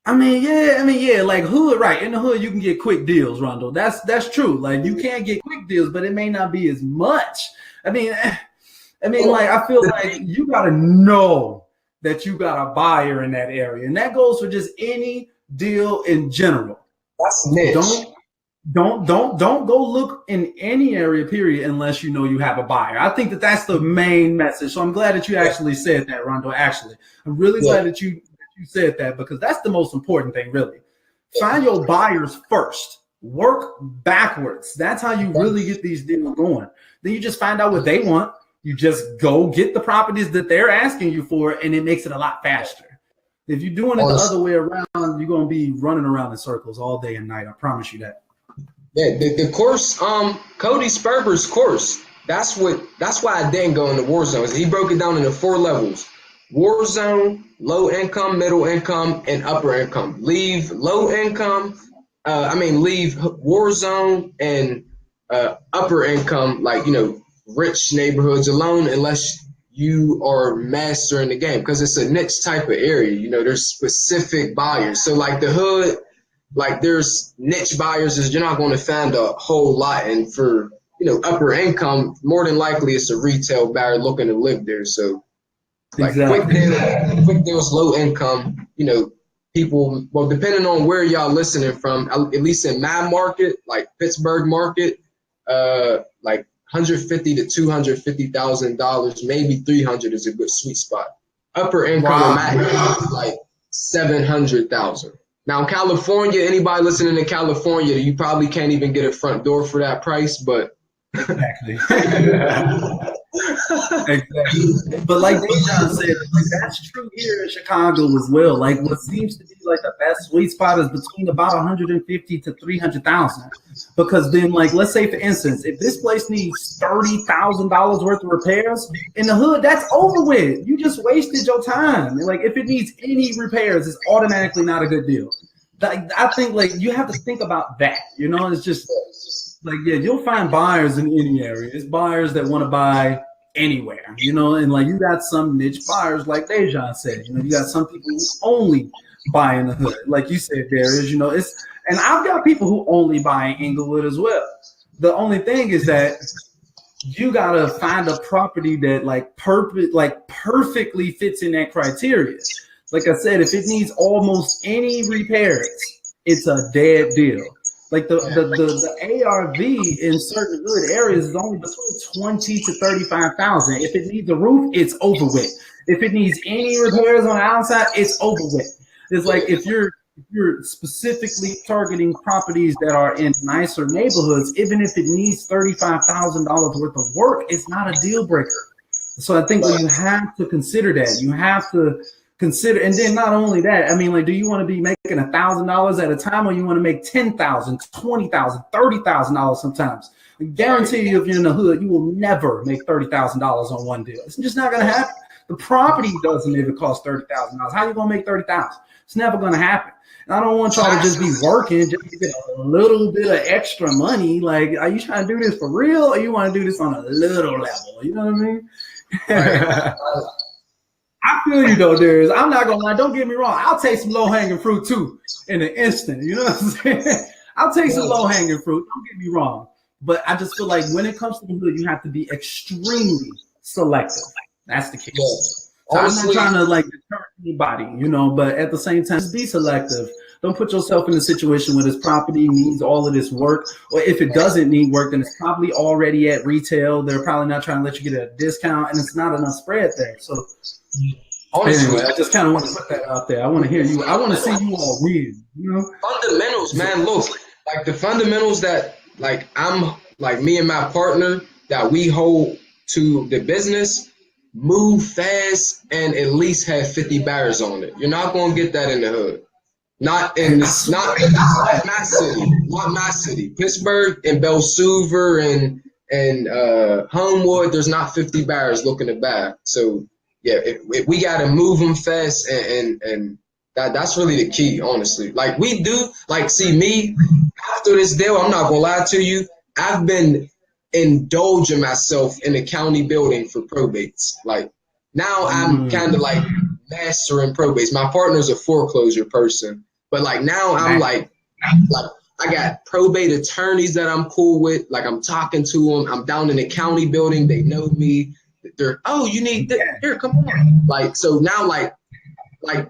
like hood, right? In the hood, you can get quick deals, Rondo. That's true. Like you can get quick deals, but it may not be as much. I feel like you got to know that you got a buyer in that area. And that goes for just any deal in general. That's niche. Don't go look in any area, period, unless you know you have a buyer. I think that's the main message. So I'm glad that you actually said that, Rondo. Actually, I'm really glad that you said that, because that's the most important thing, really. Find your buyers first. Work backwards. That's how you really get these deals going. Then you just find out what they want. You just go get the properties that they're asking you for, and it makes it a lot faster. If you're doing it the other way around, you're going to be running around in circles all day and night. I promise you that. Yeah, the course, Cody Sperber's course, that's why I didn't go into war zones. He broke it down into 4 levels: war zone, low income, middle income, and upper income. Leave low income, leave war zone and upper income, like, you know, rich neighborhoods alone, unless you are mastering the game, because it's a niche type of area. You know, there's specific buyers. So like the hood, like there's niche buyers, is you're not going to find a whole lot. And for, you know, upper income, more than likely it's a retail buyer looking to live there. So like quick deals, low income, you know, people, well, depending on where y'all listening from, at least in my market, like Pittsburgh market, like $150,000 to $250,000, maybe $300,000 is a good sweet spot. Upper income in my area is like $700,000. Now in California, anybody listening to California, you probably can't even get a front door for that price, but exactly. But like Dejon said, that's true here in Chicago as well. Like what seems to be like the best sweet spot is between about 150 to 300,000. Because then, like, let's say for instance, if this place needs $30,000 worth of repairs in the hood, that's over with. You just wasted your time. Like if it needs any repairs, it's automatically not a good deal. Like I think like you have to think about that. You know, it's just like, yeah, you'll find buyers in any area. It's buyers that want to buy anywhere, you know, and like you got some niche buyers, like Dejon said, you know, you got some people who only buy in the hood. Like you said, Darius, you know, and I've got people who only buy in Inglewood as well. The only thing is that you got to find a property that perfectly fits in that criteria. Like I said, if it needs almost any repairs, it's a dead deal. Like the ARV in certain good areas is only between 20 to 35,000. If it needs a roof, it's over with. If it needs any repairs on the outside, it's over with. It's like if you're specifically targeting properties that are in nicer neighborhoods, even if it needs $35,000 worth of work, it's not a deal breaker. So I think that you have to consider that. You have to consider, and then not only that, I mean, like, do you want to be making $1,000 at a time, or you want to make $10,000, $20,000, $30,000 sometimes? I guarantee you, if you're in the hood, you will never make $30,000 on one deal. It's just not going to happen. The property doesn't even cost $30,000. How are you going to make $30,000? It's never going to happen. And I don't want y'all to just be working just to get a little bit of extra money. Like, are you trying to do this for real, or you want to do this on a little level? You know what I mean? Right. I feel you though, Darius. I'm not gonna lie. Don't get me wrong. I'll take some low hanging fruit too in an instant. You know what I'm saying? I'll take some low hanging fruit. Don't get me wrong. But I just feel like when it comes to the hood, you have to be extremely selective. That's the key. So I'm not Honestly, trying to like deter anybody, you know, but at the same time, just be selective. Don't put yourself in a situation where this property needs all of this work, or if it doesn't need work, then it's probably already at retail. They're probably not trying to let you get a discount, and it's not enough spread there. So honestly, anyway, I just kind of want to put that out there. I want to hear you. I want to see you all win. You know, fundamentals, man. Look, like the fundamentals that like I'm like me and my partner that we hold to the business, move fast and at least have 50 buyers on it. You're not gonna get that in the hood. Not in this, not my city, not my city. Pittsburgh and Belsuver and Homewood, there's not 50 buyers looking to buy. So yeah, if we gotta move them fast and that's really the key, honestly. Like we do, like see me after this deal, I'm not gonna lie to you. I've been indulging myself in the county building for probates. Like now I'm kind of like mastering probates. My partner's a foreclosure person, but like now I'm like I got probate attorneys that I'm cool with. Like I'm talking to them. I'm down in the county building. They know me. They're you need here, come on. Like so now like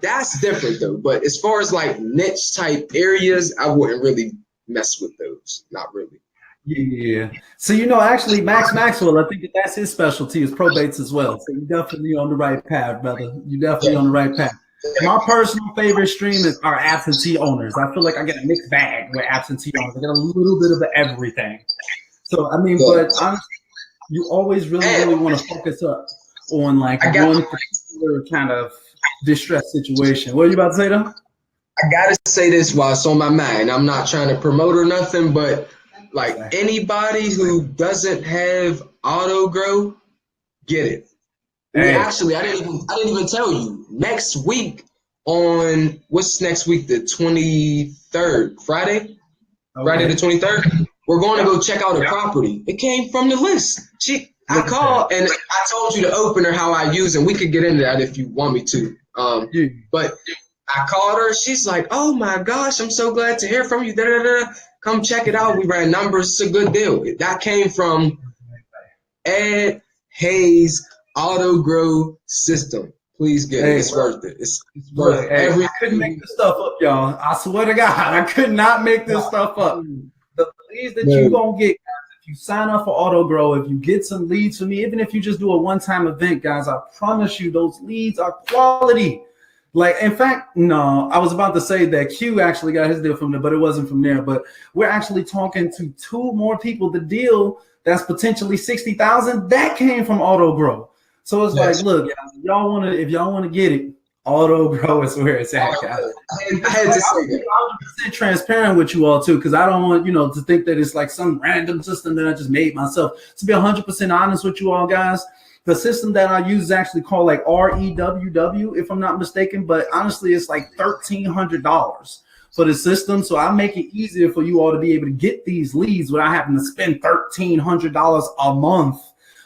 that's different though. But as far as like niche type areas, I wouldn't really mess with those. Not really. Yeah. So, you know, actually, Max Maxwell, I think that's his specialty is probates as well. So you're definitely on the right path, brother. You're definitely on the right path. My personal favorite stream is our absentee owners. I feel like I get a mixed bag with absentee owners. I get a little bit of everything. So, I mean, but honestly, you always really want to focus up on like one particular kind of distress situation. What are you about to say, though? I gotta say this while it's on my mind. I'm not trying to promote or nothing, but like anybody who doesn't have Autogirl, get it. Actually, I didn't even tell you. Next week on what's next week? The 23rd, Friday. Friday the 23rd. We're going to go check out a property. It came from the list. I called and I told you the opener how I use, and we could get into that if you want me to. But I called her. She's like, "Oh my gosh, I'm so glad to hear from you. Come check it out. We ran numbers. It's a good deal." That came from Ed Hayes Autogirl system. Please get it. It's worth it. It's worth it. I couldn't make this stuff up, y'all. I swear to God, I could not make this stuff up. The leads that you're going to get, guys, if you sign up for Autogirl, if you get some leads from me, even if you just do a one-time event, guys, I promise you those leads are quality. Like, in fact, no, I was about to say that Q actually got his deal from there, but it wasn't from there. But we're actually talking to 2 more people. The deal that's potentially 60,000 that came from Autogirl. So it's like, look, guys, if y'all want to get it, Autogirl is where it's at, guys. I had to say that. I'm 100% transparent with you all too, because I don't want to think that it's like some random system that I just made myself. To be 100% honest with you all, guys. The system that I use is actually called like REWW, if I'm not mistaken. But honestly, it's like $1,300 for the system. So I make it easier for you all to be able to get these leads without having to spend $1,300 a month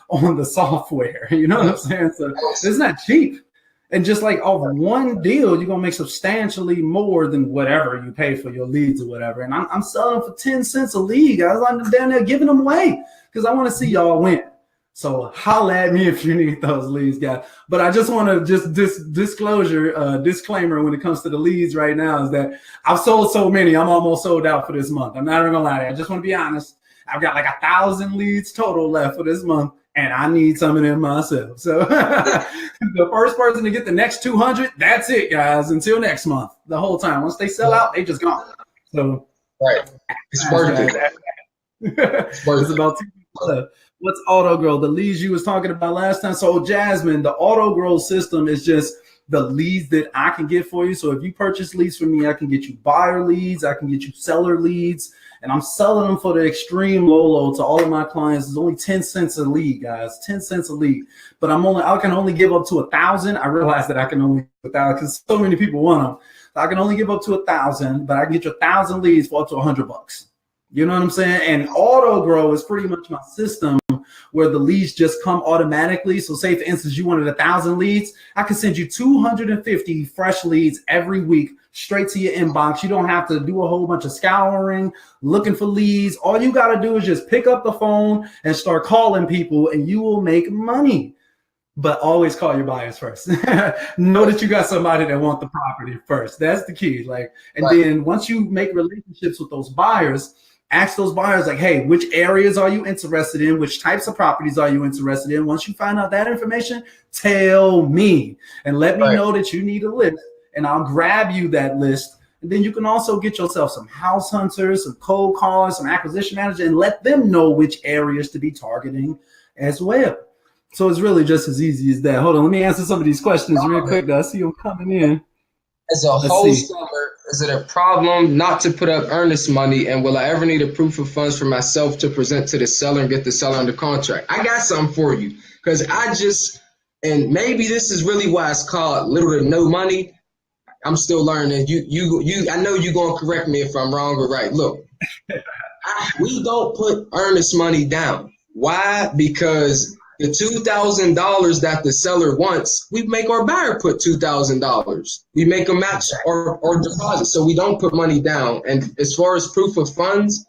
on the software. You know what I'm saying? So it's not cheap. And just like off one deal, you're going to make substantially more than whatever you pay for your leads or whatever. And I'm selling for 10 cents a lead, guys. I'm down there giving them away because I want to see y'all win. So holla at me if you need those leads, guys. But I just want to disclaimer when it comes to the leads right now is that I've sold so many. I'm almost sold out for this month. I'm not even gonna lie to you. I just want to be honest. I've got like 1,000 leads total left for this month, and I need some of them myself. So the first person to get the next 200, that's it, guys. Until next month, the whole time. Once they sell out, they just gone. So it's worth it. It's about 2 people left. What's Autogirl? The leads you was talking about last time. So Jasmine, the Autogirl system is just the leads that I can get for you. So if you purchase leads from me, I can get you buyer leads, I can get you seller leads, and I'm selling them for the extreme low to all of my clients. It's only 10 cents a lead, guys. 10 cents a lead. But I can only give up to 1,000. I realize that I can only 1,000 because so many people want them. So I can only give up to 1,000, but I can get you 1,000 leads for up to $100. You know what I'm saying? And Autogirl is pretty much my system where the leads just come automatically. So say, for instance, you wanted 1,000 leads. I can send you 250 fresh leads every week straight to your inbox. You don't have to do a whole bunch of scouring, looking for leads. All you got to do is just pick up the phone and start calling people, and you will make money. but always call your buyers first. Know that you got somebody that want the property first. That's the key. Like, and then once you make relationships with those buyers, ask those buyers like, hey, which areas are you interested in? Which types of properties are you interested in? Once you find out that information, tell me and let me know that you need a list, and I'll grab you that list. And then you can also get yourself some house hunters, some cold callers, some acquisition managers, and let them know which areas to be targeting as well. So it's really just as easy as that. Hold on, let me answer some of these questions real quick. I see them coming in. As a wholesaler, is it a problem not to put up earnest money? And will I ever need a proof of funds for myself to present to the seller and get the seller under contract? I got something for you, because and maybe this is really why it's called little to no money. I'm still learning. I know you're going to correct me if I'm wrong or right. Look, we don't put earnest money down. Why? Because the $2,000 that the seller wants, we make our buyer put $2,000. We make a match or deposit, so we don't put money down. And as far as proof of funds,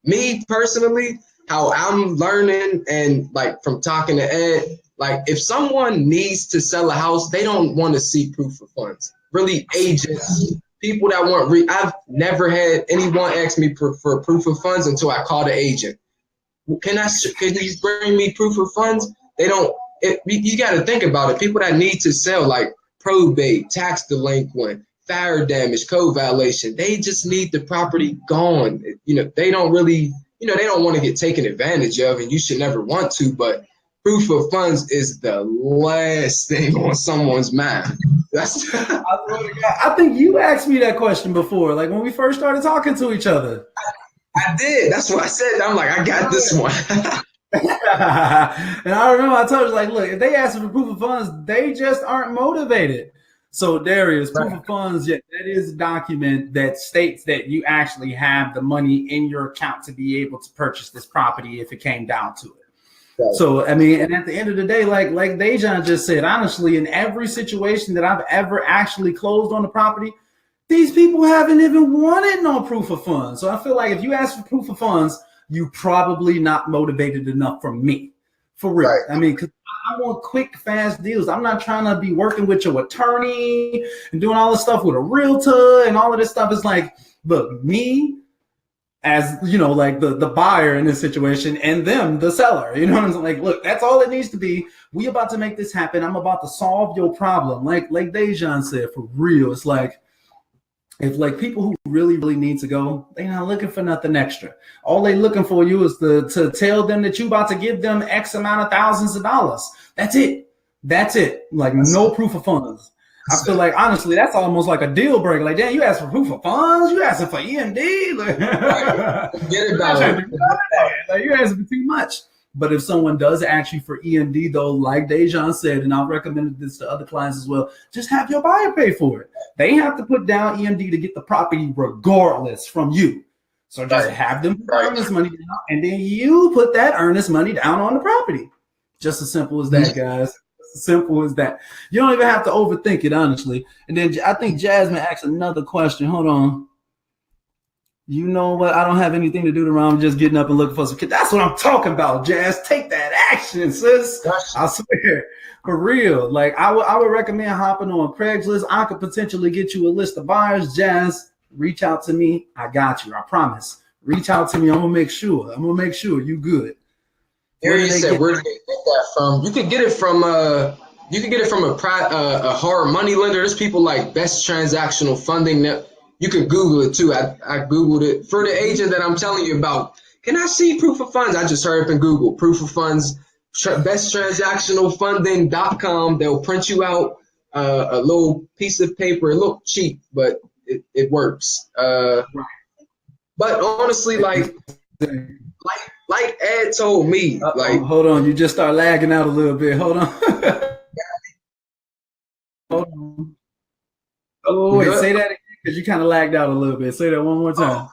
me personally, how I'm learning and like from talking to Ed, like if someone needs to sell a house, they don't want to see proof of funds. Really, agents, people that want, I've never had anyone ask me for proof of funds until I called an agent. Can you bring me proof of funds? They don't. You got to think about it. People that need to sell, like probate, tax delinquent, fire damage, code violation, they just need the property gone. They don't really, they don't want to get taken advantage of, and you should never want to. But proof of funds is the last thing on someone's mind. I think you asked me that question before, like when we first started talking to each other. I did. That's what I said. I'm like, I got this one. And I remember I told you, like, look, if they ask for proof of funds, they just aren't motivated. So Darius, proof of funds, yeah, that is a document that states that you actually have the money in your account to be able to purchase this property if it came down to it. Right. So, I mean, and at the end of the day, like Dejon just said, honestly, in every situation that I've ever actually closed on the property, these people haven't even wanted no proof of funds. So I feel like if you ask for proof of funds, you probably not motivated enough from me, for real. Right. I mean, because I want quick, fast deals. I'm not trying to be working with your attorney and doing all this stuff with a realtor and all of this stuff. It's like, look, me as, like the buyer in this situation and them, the seller, you know what I'm saying? Like, look, that's all it needs to be. We about to make this happen. I'm about to solve your problem. Like Dejon said, for real. It's like, if like people who really, really need to go, they're not looking for nothing extra. All they looking for you is to tell them that you about to give them X amount of thousands of dollars. That's it. Like no proof of funds. I feel like, honestly, that's almost like a deal breaker. Like, damn, you asked for proof of funds? You asking for EMD? Like, forget about it. Like, you're asking for too much. But if someone does ask you for EMD, though, like Dejon said, and I've recommended this to other clients as well, just have your buyer pay for it. They have to put down EMD to get the property regardless from you. So just have them put earnest money down, and then you put that earnest money down on the property. Just as simple as that, guys. As simple as that. You don't even have to overthink it, honestly. And then I think Jasmine asked another question. Hold on. You know what? I don't have anything to do tomorrow. I'm just getting up and looking for some kids. That's what I'm talking about, Jazz. Take that action, sis. I swear. For real. Like, I would recommend hopping on Craigslist. I could potentially get you a list of buyers. Jazz, reach out to me. I got you. I promise. Reach out to me. I'm going to make sure. You good. Where did they get that from? You could get it from a hard money lender. There's people like Best Transactional Funding. You can Google it too. I Googled it for the agent that I'm telling you about. Can I see proof of funds? I just heard up in Google, proof of funds, besttransactionalfunding.com. They'll print you out a little piece of paper. It looks cheap, but it works. But honestly, like Ed told me, hold on, you just start lagging out a little bit. Hold on. Hold on. Oh, wait, say that again. Because you kind of lagged out a little bit. Say that one more time.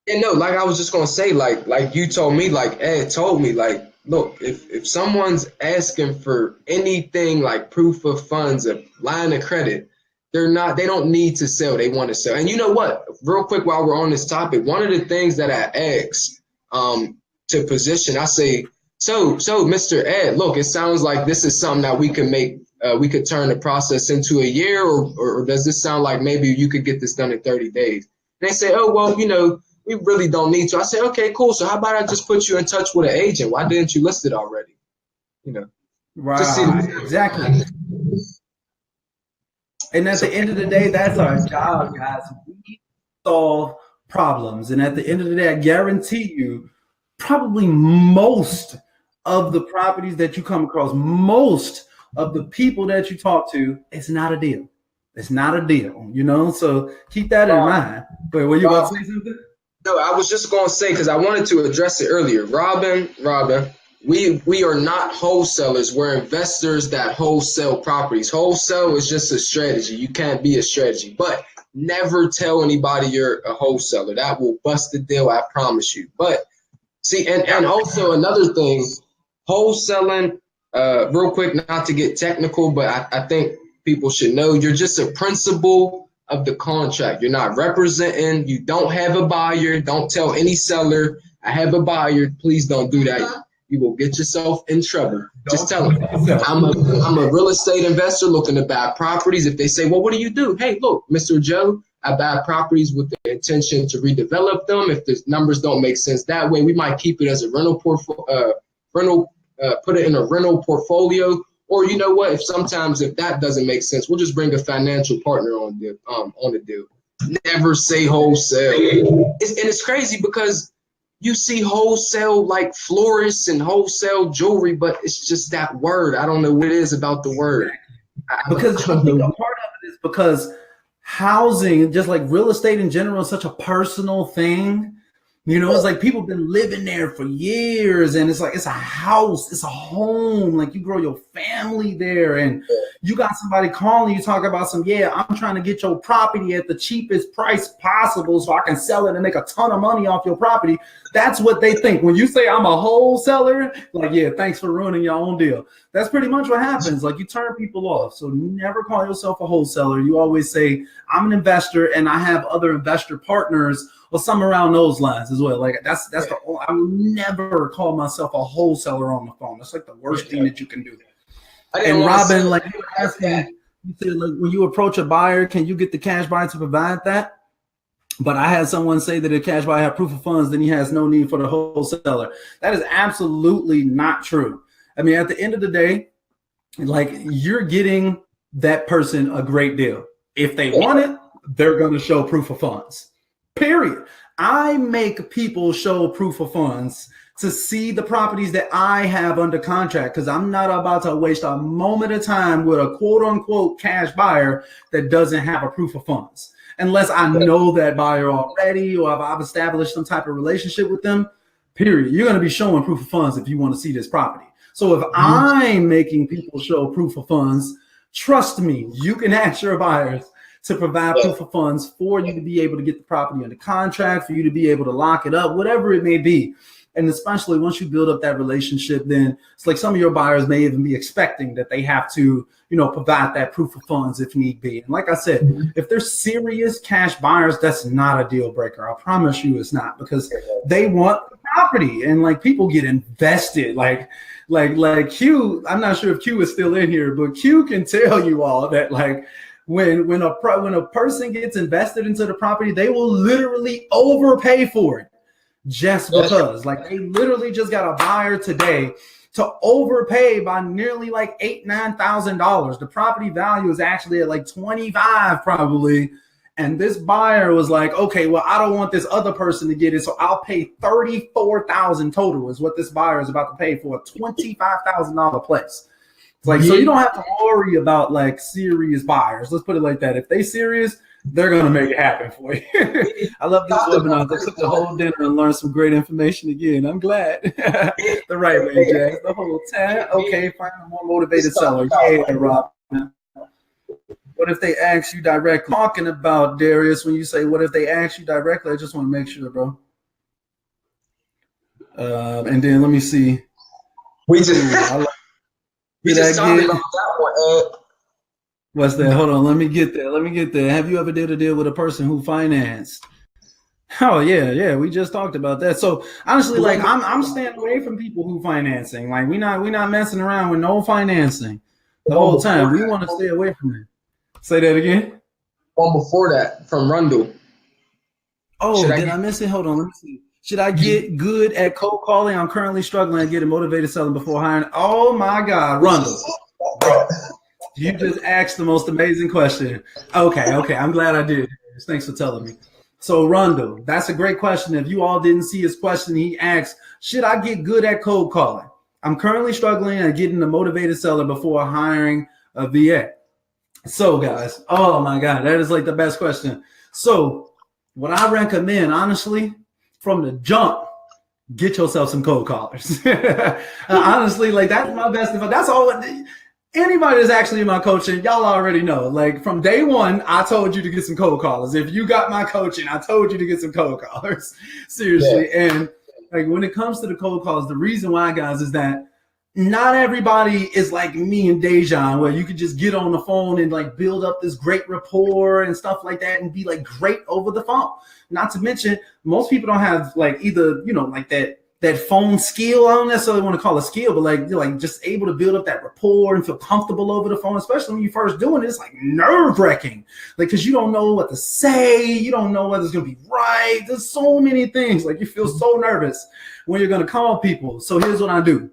And no, like I was just gonna say, like you told me, like Ed told me, like, look, if someone's asking for anything like proof of funds, a line of credit, they don't need to sell. They want to sell. And you know what? Real quick, while we're on this topic, one of the things that I ask to position, I say So Mr. Ed, look, it sounds like this is something that we could make, we could turn the process into a year, or does this sound like maybe you could get this done in 30 days? And they say, oh, well, we really don't need to. I say, okay, cool. So how about I just put you in touch with an agent? Why didn't you list it already? Just see. Right, exactly. And at the end of the day, that's our job, guys. We solve problems. And at the end of the day, I guarantee you, probably most of the properties that you come across, most of the people that you talk to, it's not a deal. It's not a deal, So keep that in mind. But were you about to say something? No, I was just going to say, because I wanted to address it earlier. Robin, we are not wholesalers. We're investors that wholesale properties. Wholesale is just a strategy. You can't be a strategy. But never tell anybody you're a wholesaler. That will bust the deal, I promise you. But see, and also another thing, wholesaling, real quick, not to get technical, but I think people should know you're just a principal of the contract. You're not representing. You don't have a buyer. Don't tell any seller, I have a buyer. Please don't do that. You will get yourself in trouble. Just tell them, I'm a real estate investor looking to buy properties. If they say, well, what do you do? Hey, look, Mr. Joe, I buy properties with the intention to redevelop them. If the numbers don't make sense that way, we might keep it as a rental put it in a rental portfolio. Or you know what? If that doesn't make sense, we'll just bring a financial partner on the deal. Never say wholesale. And it's crazy because you see wholesale like florists and wholesale jewelry, but it's just that word. I don't know what it is about the word. Because I think a part of it is because housing, just like real estate in general, is such a personal thing. It's like people have been living there for years, and it's like it's a house, it's a home. Like you grow your family there, and you got somebody calling you talking about I'm trying to get your property at the cheapest price possible so I can sell it and make a ton of money off your property. That's what they think. When you say I'm a wholesaler, like, yeah, thanks for ruining your own deal. That's pretty much what happens. Like you turn people off. So never call yourself a wholesaler. You always say, I'm an investor and I have other investor partners or some around those lines as well. Like that's I would never call myself a wholesaler on the phone. That's like the worst thing that you can do. And Robin, like you were asking, you said like when you approach a buyer, can you get the cash buyer to provide that? But I had someone say that if cash buyer have proof of funds, then he has no need for the wholesaler. That is absolutely not true. I mean, at the end of the day, like you're getting that person a great deal. If they want it, they're going to show proof of funds. Period. I make people show proof of funds to see the properties that I have under contract because I'm not about to waste a moment of time with a quote unquote cash buyer that doesn't have a proof of funds. Unless I know that buyer already or I've established some type of relationship with them, period. You're going to be showing proof of funds if you want to see this property. So if I'm making people show proof of funds, trust me, you can ask your buyers to provide proof of funds for you to be able to get the property under contract, for you to be able to lock it up, whatever it may be. And especially once you build up that relationship, then it's like some of your buyers may even be expecting that they have to, provide that proof of funds if need be. And like I said, if they're serious cash buyers, that's not a deal breaker. I promise you it's not, because they want the property and like people get invested. Like Q, I'm not sure if Q is still in here, but Q can tell you all that like when a person gets invested into the property, they will literally overpay for it. Just because like they literally just got a buyer today to overpay by nearly like $8,000-9,000. The property value is actually at like 25 probably. And this buyer was like, okay, well, I don't want this other person to get it. So I'll pay $34,000 total is what this buyer is about to pay for a $25,000 place. It's like, so you don't have to worry about like serious buyers. Let's put it like that. If they serious, they're going to make it happen for you. I love these webinars. I took the whole dinner and learned some great information again. I'm glad. The right way, Jack. The whole time. Okay, find a more motivated seller. Yeah, Rob. What if they ask you directly? Talking about, Darius, when you say, what if they ask you directly? I just want to make sure, bro. And then let me see. We just talked about that one, What's that? Hold on. Let me get there. Have you ever did a deal with a person who financed Oh yeah, we just talked about that. So honestly, like I'm staying away from people who financing. Like we not messing around with no financing the whole time. We want to stay away from it. Say that again. One before that from Rundle. Oh, did I miss it? Hold on, let me see. Should I get good at cold calling? I'm currently struggling at getting motivated selling before hiring. Oh my God, Rundle, bro, you just asked the most amazing question. Okay, I'm glad I did. Thanks for telling me. So, Rundle, that's a great question. If you all didn't see his question, he asked, should I get good at cold calling? I'm currently struggling at getting the motivated seller before hiring a VA. So, guys, oh my God, that is like the best question. So, what I recommend, honestly, from the jump, get yourself some cold callers. Honestly, like that's my best advice. That's all. Anybody that's actually in my coaching, y'all already know. Like from day one, I told you to get some cold callers. If you got my coaching, I told you to get some cold callers. Seriously. Yeah. And like when it comes to the cold calls, the reason why, guys, is that not everybody is like me and Dejon, where you could just get on the phone and like build up this great rapport and stuff like that and be like great over the phone. Not to mention, most people don't have like either, like that phone skill. I don't necessarily want to call it skill, but like you're like just able to build up that rapport and feel comfortable over the phone, especially when you first doing it. It's like nerve-wracking, like because you don't know what to say, you don't know whether it's gonna be right. There's so many things. Like you feel so nervous when you're gonna call people. So here's what I do.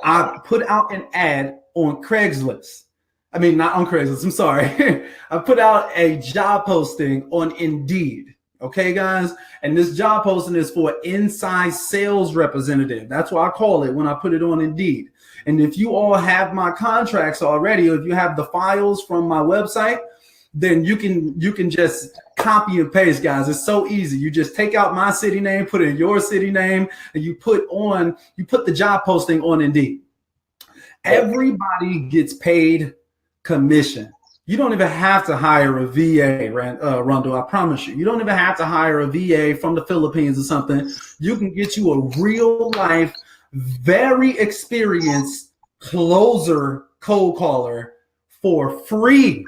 I put out an ad on Craigslist. I mean, not on Craigslist. I'm sorry. I put out a job posting on Indeed. Okay, guys. And this job posting is for inside sales representative. That's what I call it when I put it on Indeed. And if you all have my contracts already, or if you have the files from my website, then you can just copy and paste, guys. It's so easy. You just take out my city name, put in your city name, and you put the job posting on Indeed. Everybody gets paid commission. You don't even have to hire a VA, Rundle. I promise you. You don't even have to hire a VA from the Philippines or something. You can get you a real life, very experienced closer cold caller for free.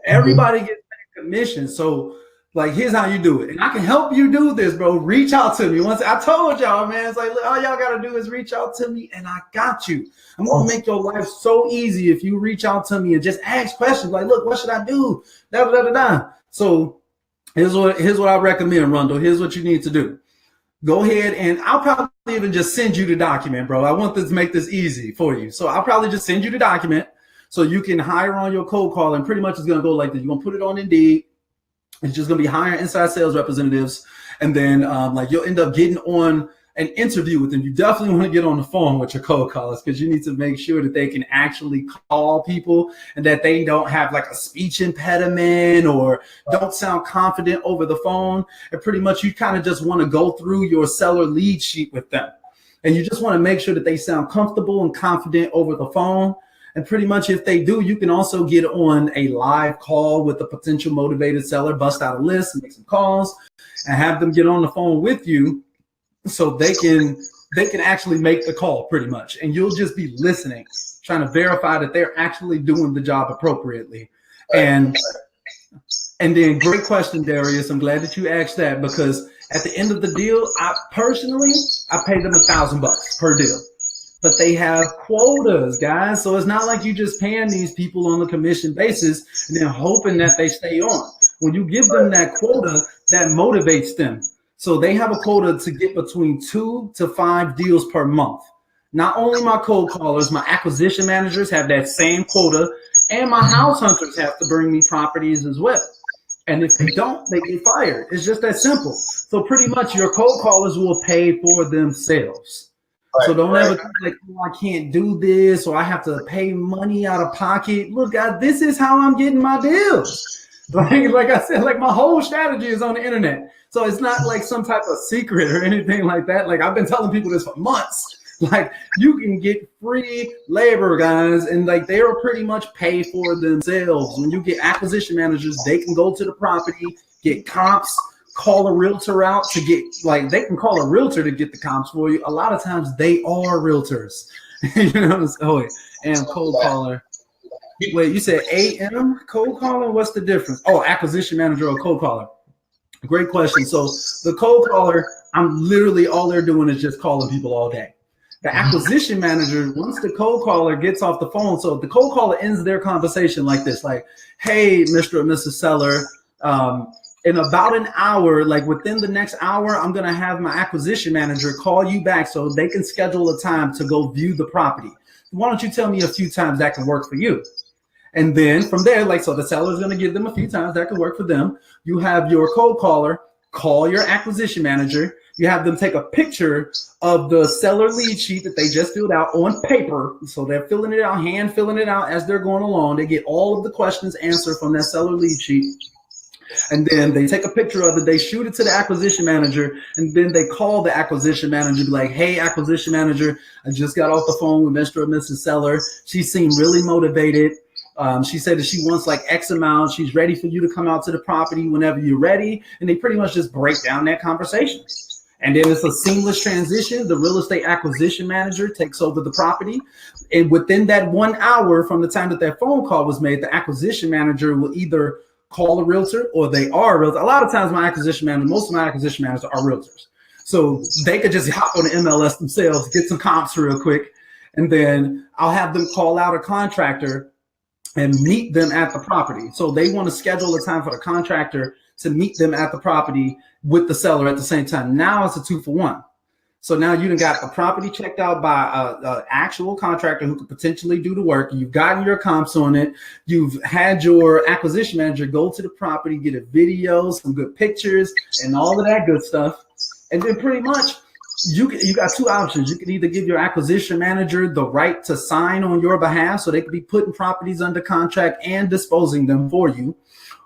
Everybody gets paid commission. So like, here's how you do it. And I can help you do this, bro. Reach out to me. Once I told y'all, man, it's like, look, all y'all got to do is reach out to me and I got you. I'm going to make your life so easy if you reach out to me and just ask questions like, look, what should I do? Da, da, da, da. So here's what I recommend, Rundle. Here's what you need to do. Go ahead and I'll probably even just send you the document, bro. I want to make this easy for you. So I'll probably just send you the document so you can hire on your cold call, and pretty much it's going to go like this. You're going to put it on Indeed. It's just going to be hiring inside sales representatives. And then like you'll end up getting on an interview with them. You definitely want to get on the phone with your cold callers because you need to make sure that they can actually call people and that they don't have like a speech impediment or don't sound confident over the phone. And pretty much you kind of just want to go through your seller lead sheet with them. And you just want to make sure that they sound comfortable and confident over the phone. And pretty much if they do, you can also get on a live call with a potential motivated seller, bust out a list and make some calls and have them get on the phone with you so they can actually make the call pretty much. And you'll just be listening, trying to verify that they're actually doing the job appropriately. And then great question, Darius. I'm glad that you asked that because at the end of the deal, I pay them $1,000 per deal. But they have quotas, guys. So it's not like you just paying these people on a commission basis and then hoping that they stay on. When you give them that quota, that motivates them. So they have a quota to get between 2 to 5 deals per month. Not only my cold callers, my acquisition managers have that same quota, and my house hunters have to bring me properties as well. And if they don't, they get fired. It's just that simple. So pretty much your cold callers will pay for themselves. So don't ever think like, oh, I can't do this or I have to pay money out of pocket. Look, guys, this is how I'm getting my deals. Like I said, like my whole strategy is on the internet. So it's not like some type of secret or anything like that. Like I've been telling people this for months. Like you can get free labor, guys, and like they'll pretty much pay for themselves. When you get acquisition managers, they can go to the property, get comps, call a realtor out to get, like they can call a realtor to get the comps for you. A lot of times they are realtors. You know, oh, and cold caller. Wait, you said AM cold caller? What's the difference? Oh, acquisition manager or cold caller. Great question. So the cold caller, I'm literally all they're doing is just calling people all day. The acquisition manager, once the cold caller gets off the phone, so the cold caller ends their conversation like this, like, hey, Mr. and Mrs. Seller, in about an hour, like within the next hour, I'm going to have my acquisition manager call you back so they can schedule a time to go view the property. Why don't you tell me a few times that can work for you? And then from there, like, so the seller is going to give them a few times that can work for them. You have your cold caller call your acquisition manager. You have them take a picture of the seller lead sheet that they just filled out on paper. So they're filling it out, hand filling it out as they're going along. They get all of the questions answered from that seller lead sheet. And then they take a picture of it. They shoot it to the acquisition manager. And then they call the acquisition manager, be like, hey, acquisition manager, I just got off the phone with Mr. and Mrs. Seller. She seemed really motivated. She said that she wants like X amount. She's ready for you to come out to the property whenever you're ready. And they pretty much just break down that conversation. And then it's a seamless transition. The real estate acquisition manager takes over the property. And within that 1 hour from the time that that phone call was made, the acquisition manager will either call a realtor or they are a realtor. A lot of times most of my acquisition managers are realtors. So they could just hop on the MLS themselves, get some comps real quick. And then I'll have them call out a contractor and meet them at the property. So they want to schedule a time for the contractor to meet them at the property with the seller at the same time. Now it's a 2-for-1. So now you done got the property checked out by an actual contractor who could potentially do the work. You've gotten your comps on it. You've had your acquisition manager go to the property, get a video, some good pictures, and all of that good stuff. And then pretty much you got two options. You can either give your acquisition manager the right to sign on your behalf so they could be putting properties under contract and disposing them for you.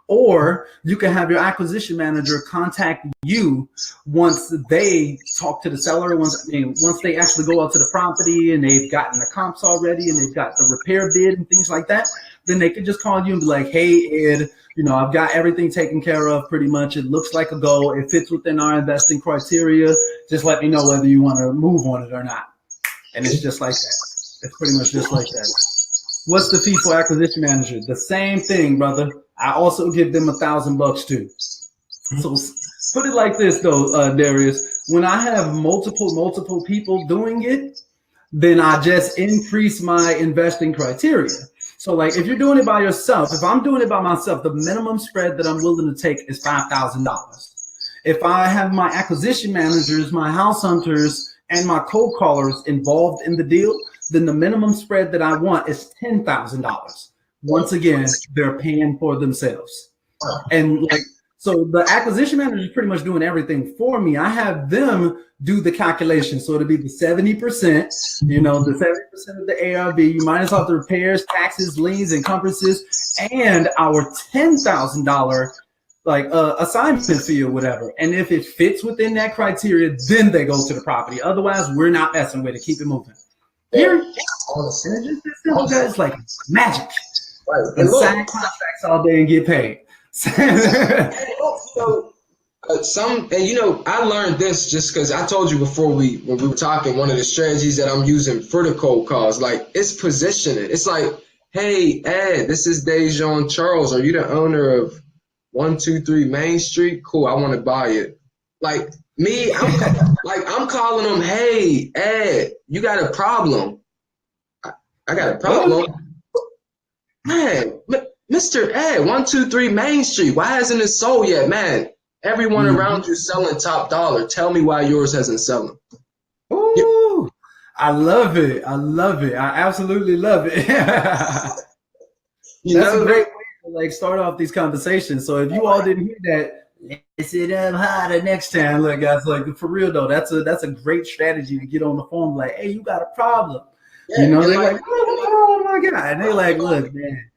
Or you can have your acquisition manager contact you once they talk to the seller, once they actually go out to the property and they've gotten the comps already and they've got the repair bid and things like that. Then they could just call you and be like, hey, Ed, I've got everything taken care of pretty much. It looks like a go. It fits within our investing criteria. Just let me know whether you want to move on it or not. And it's just like that. It's pretty much just like that. What's the fee for acquisition manager? The same thing, brother. I also give them $1,000 too. So put it like this though, Darius. When I have multiple people doing it, then I just increase my investing criteria. So like if you're doing it by yourself, if I'm doing it by myself, the minimum spread that I'm willing to take is $5,000. If I have my acquisition managers, my house hunters, and my cold callers involved in the deal, then the minimum spread that I want is $10,000. Once again, they're paying for themselves. And like, so the acquisition manager is pretty much doing everything for me. I have them do the calculation. So it'll be the 70%, the 70% of the ARV, you minus off the repairs, taxes, liens, encumbrances, and our $10,000 assignment fee or whatever. And if it fits within that criteria, then they go to the property. Otherwise, we're not messing with it. Keep it moving. Here, it's like magic. Right. And sign contracts all day and get paid. I learned this just because I told you before when we were talking, one of the strategies that I'm using for the cold calls, like it's positioning. It's like, hey, Ed, this is Dejon Charles. Are you the owner of 123 Main Street? Cool, I want to buy it. Like me, I'm calling them, hey, Ed, you got a problem. I got a problem. Man, Mr. Ed, 123 Main Street, why hasn't it sold yet, man? Everyone around you selling top dollar. Tell me why yours hasn't selling. Ooh, I love it. I absolutely love it. That's a great way to start off these conversations. So if you all didn't hear that, let's sit up harder next time. Look, guys, for real though, that's a great strategy to get on the phone. Like, hey, you got a problem. Yeah, they're like, oh my God. And they're like, look, man,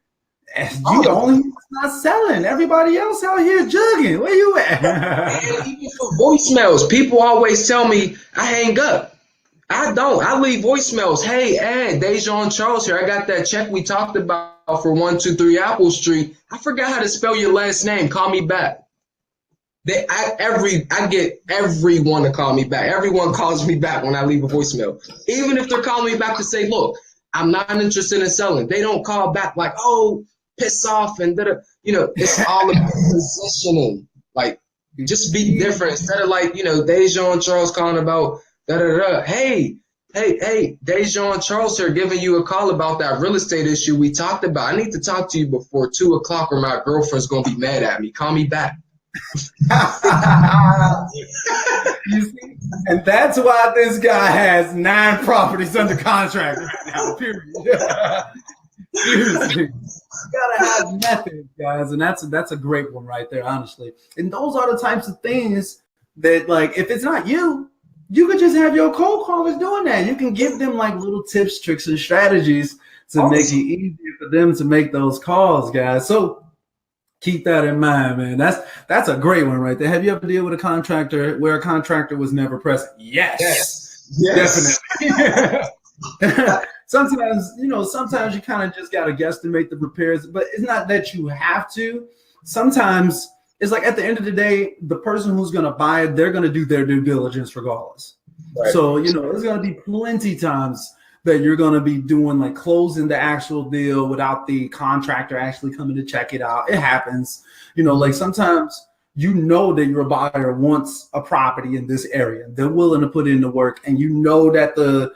you the only one not selling. Everybody else out here jugging. Where you at? And even for voicemails, people always tell me I hang up. I don't. I leave voicemails. Hey, Ed, Dejon Charles here. I got that check we talked about for 123 Apple Street. I forgot how to spell your last name. Call me back. I get everyone to call me back. Everyone calls me back when I leave a voicemail. Even if they're calling me back to say, look, I'm not interested in selling. They don't call back like, oh, piss off and it's all about positioning. Like Just be different instead of like, Dejon Charles calling about da-da-da. Hey, Dejon Charles here giving you a call about that real estate issue we talked about. I need to talk to you before 2 o'clock or my girlfriend's going to be mad at me. Call me back. You see? And that's why this guy has 9 properties under contract right now, period. Seriously. You gotta have methods, guys, and that's a great one right there, honestly. And those are the types of things that, like, if it's not you, you could just have your cold callers doing that. You can give them like little tips, tricks, and strategies to make it easier for them to make those calls, guys. So keep that in mind, man. That's a great one right there. Have you ever dealt with a contractor where a contractor was never present? Yes. Definitely. Sometimes you kind of just got to guesstimate the repairs, but it's not that you have to. Sometimes it's like at the end of the day, the person who's going to buy it, they're going to do their due diligence regardless. Right. So, there's going to be plenty times that you're going to be doing like closing the actual deal without the contractor actually coming to check it out. It happens, like sometimes that your buyer wants a property in this area. They're willing to put in the work, and that the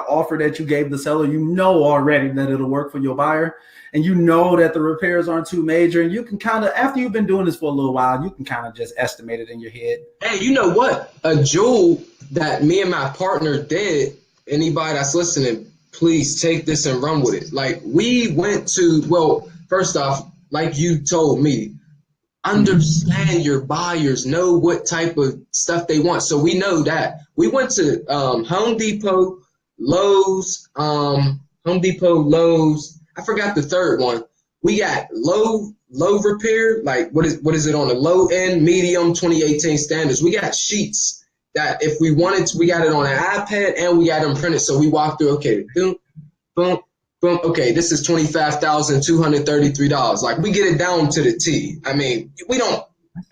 offer that you gave the seller, already that it'll work for your buyer, and that the repairs aren't too major, and you can kind of, after you've been doing this for a little while, you can kind of just estimate it in your head. Hey, you know what? A jewel that me and my partner did, anybody that's listening, please take this and run with it. Like, we went to, well, first off, like you told me, understand your buyers, know what type of stuff they want. So we know that. We went to Home Depot, Lowe's. I forgot the third one. We got low repair, like what is it on the low end, medium, 2018 standards. We got sheets that if we wanted to, we got it on an iPad and we got them printed. So we walk through, okay, boom, boom, boom. Okay, this is $25,233. Like, we get it down to the T. I mean,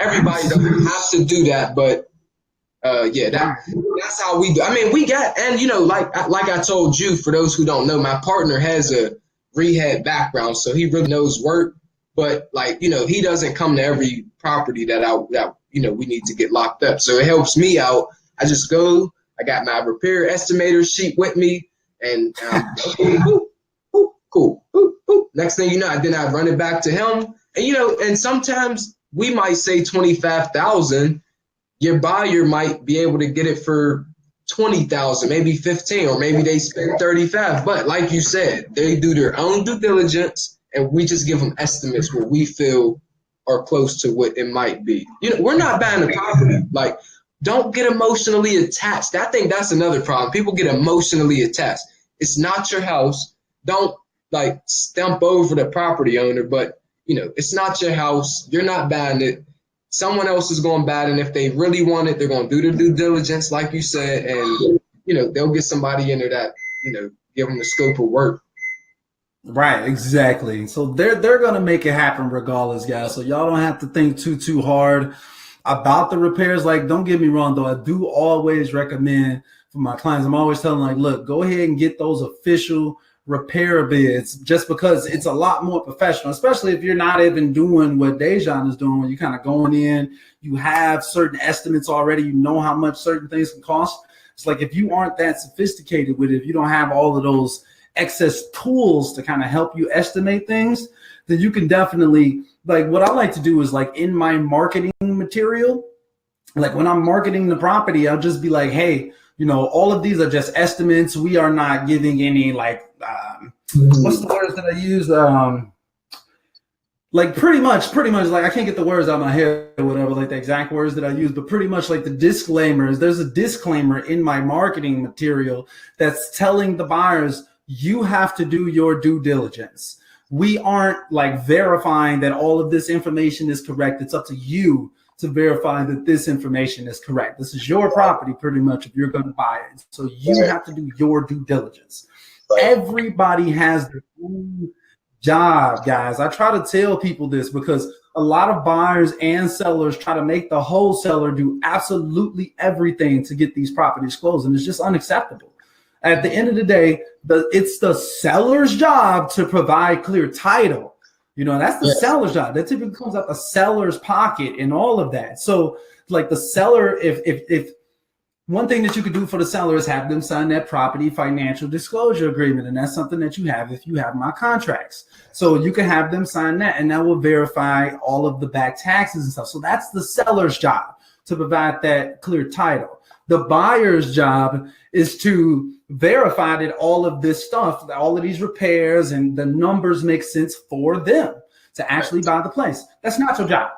everybody doesn't have to do that, but that's how we do. I mean, we got, and like I told you, for those who don't know, my partner has a rehab background, so he really knows work. But he doesn't come to every property that we need to get locked up. So it helps me out. I just go. I got my repair estimator sheet with me, and cool. Next thing you know, then I run it back to him, and and sometimes we might say 25,000. Your buyer might be able to get it for 20,000, maybe 15, or maybe they spend 35. But like you said, they do their own due diligence, and we just give them estimates where we feel are close to what it might be. We're not buying the property. Like, don't get emotionally attached. I think that's another problem. People get emotionally attached. It's not your house. Don't stump over the property owner, but it's not your house. You're not buying it. Someone else is going to buy it, and if they really want it, they're going to do their due diligence, like you said, and they'll get somebody in there that give them the scope of work. Right, exactly. So they're going to make it happen regardless, guys. So y'all don't have to think too hard about the repairs. Like, don't get me wrong, though. I do always recommend for my clients, I'm always telling them, like, look, go ahead and get those official repair bids, just because it's a lot more professional, especially if you're not even doing what Dejon is doing, when you're kind of going in, you have certain estimates already, how much certain things can cost. It's like, if you aren't that sophisticated with it, if you don't have all of those excess tools to kind of help you estimate things, then you can definitely, like, what I like to do is, like, in my marketing material, like when I'm marketing the property, I'll just be like, hey, all of these are just estimates. We are not giving any what's the words that I use? Pretty much, like, I can't get the words out of my head or whatever, like the exact words that I use, but pretty much like the disclaimers. There's a disclaimer in my marketing material that's telling the buyers, you have to do your due diligence. We aren't verifying that all of this information is correct. It's up to you to verify that this information is correct. This is your property, pretty much, if you're going to buy it. So you have to do your due diligence. Everybody has their own job, guys. I try to tell people this because a lot of buyers and sellers try to make the wholesaler do absolutely everything to get these properties closed, and it's just unacceptable. At the end of the day, it's the seller's job to provide clear title. That's the Yes. seller's job. That typically comes out the seller's pocket and all of that. So like the seller, if one thing that you could do for the seller is have them sign that property financial disclosure agreement. And that's something that you have if you have my contracts. So you can have them sign that, and that will verify all of the back taxes and stuff. So that's the seller's job, to provide that clear title. The buyer's job is to verify that all of this stuff, all of these repairs and the numbers make sense for them to actually buy the place. That's not your job.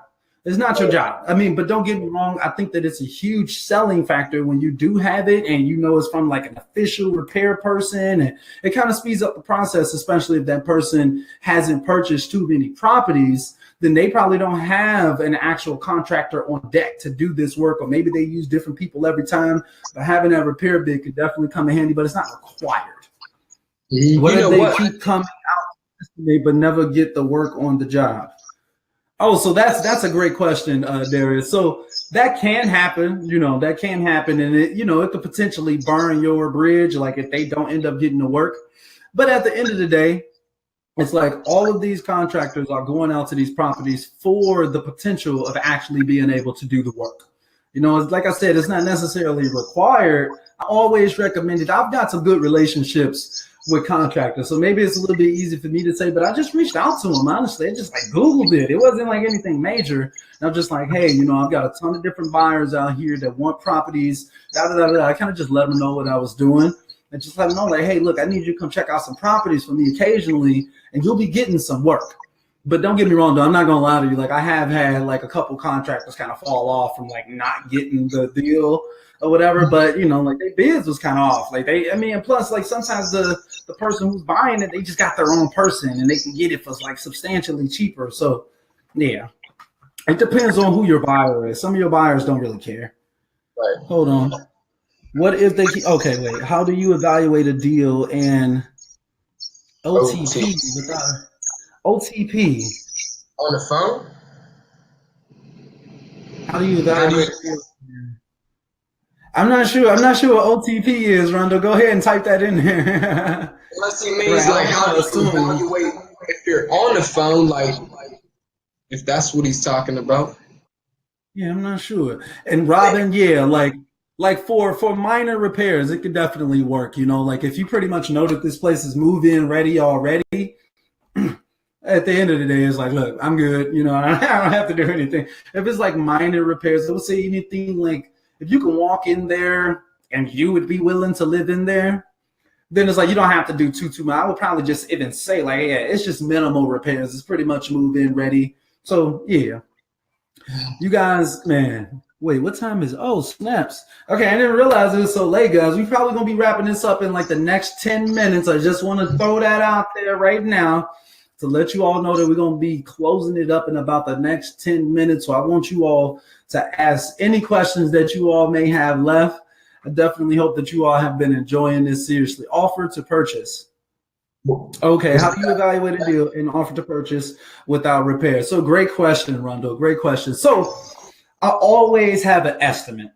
It's not your job. I mean, but don't get me wrong. I think that it's a huge selling factor when you do have it and it's from like an official repair person, and it kind of speeds up the process, especially if that person hasn't purchased too many properties. Then they probably don't have an actual contractor on deck to do this work, or maybe they use different people every time. But having that repair bid could definitely come in handy, but it's not required. What if they keep coming out but never get the work on the job? Oh, so that's a great question, Darius. So that can happen, that can happen, and it could potentially burn your bridge, like if they don't end up getting the work. But at the end of the day, it's like all of these contractors are going out to these properties for the potential of actually being able to do the work. Like I said, it's not necessarily required. I always recommend it. I've got some good relationships with contractors, so maybe it's a little bit easy for me to say, but I just reached out to them. Honestly, I just like Googled it. It wasn't like anything major. And I'm just like, hey, I've got a ton of different buyers out here that want properties. I kind of just let them know what I was doing, and just let them know, like, hey, look, I need you to come check out some properties for me occasionally, and you'll be getting some work. But don't get me wrong, though, I'm not gonna lie to you. Like, I have had like a couple contractors kind of fall off from like not getting the deal or whatever. But like their bids was kind of off. Like and plus like sometimes the person who's buying it, they just got their own person and they can get it for like substantially cheaper. So yeah, it depends on who your buyer is. Some of your buyers don't really care. Right. Hold on. What if they okay, wait, how do you evaluate a deal in OTP without OTP on the phone? How do you evaluate a deal? I'm not sure what OTP is, Rondo. Go ahead and type that in there. Unless he means right, like how do you evaluate if you're on the phone, like if that's what he's talking about. Yeah, I'm not sure. And Robin, yeah, like for minor repairs, it could definitely work. Like if you pretty much know that this place is move-in ready already, at the end of the day, it's like, look, I'm good. I don't have to do anything. If it's like minor repairs, it'll say anything like, if you can walk in there and you would be willing to live in there, then it's like you don't have to do too much. I would probably just even say like, yeah, it's just minimal repairs. It's pretty much move-in ready. So yeah, you guys, man. Wait, what time is? Oh, snaps. Okay, I didn't realize it was so late, guys. We're probably gonna be wrapping this up in like the next 10 minutes. I just want to throw that out there right now to let you all know that we're going to be closing it up in about the next 10 minutes. So I want you all to ask any questions that you all may have left. I definitely hope that you all have been enjoying this seriously. Offer to purchase. Okay, how do you evaluate a deal and offer to purchase without repair? So great question, Rondo. Great question. So I always have an estimate.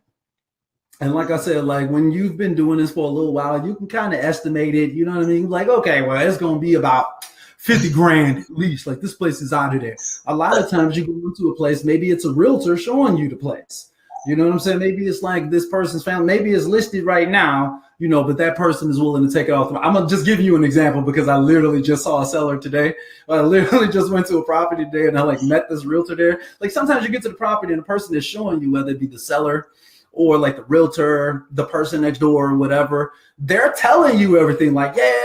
And like I said, like when you've been doing this for a little while, you can kind of estimate it. You know what I mean? Like, okay, well, it's going to be about 50 grand at least. Like this place is out of there. A lot of times you go into a place, maybe it's a realtor showing you the place. You know what I'm saying? Maybe it's like this person's family, maybe it's listed right now, but that person is willing to take it off. I'm going to just give you an example because I literally just saw a seller today. I literally just went to a property today and I like met this realtor there. Like sometimes you get to the property and the person is showing you, whether it be the seller or like the realtor, the person next door or whatever, they're telling you everything like, yeah,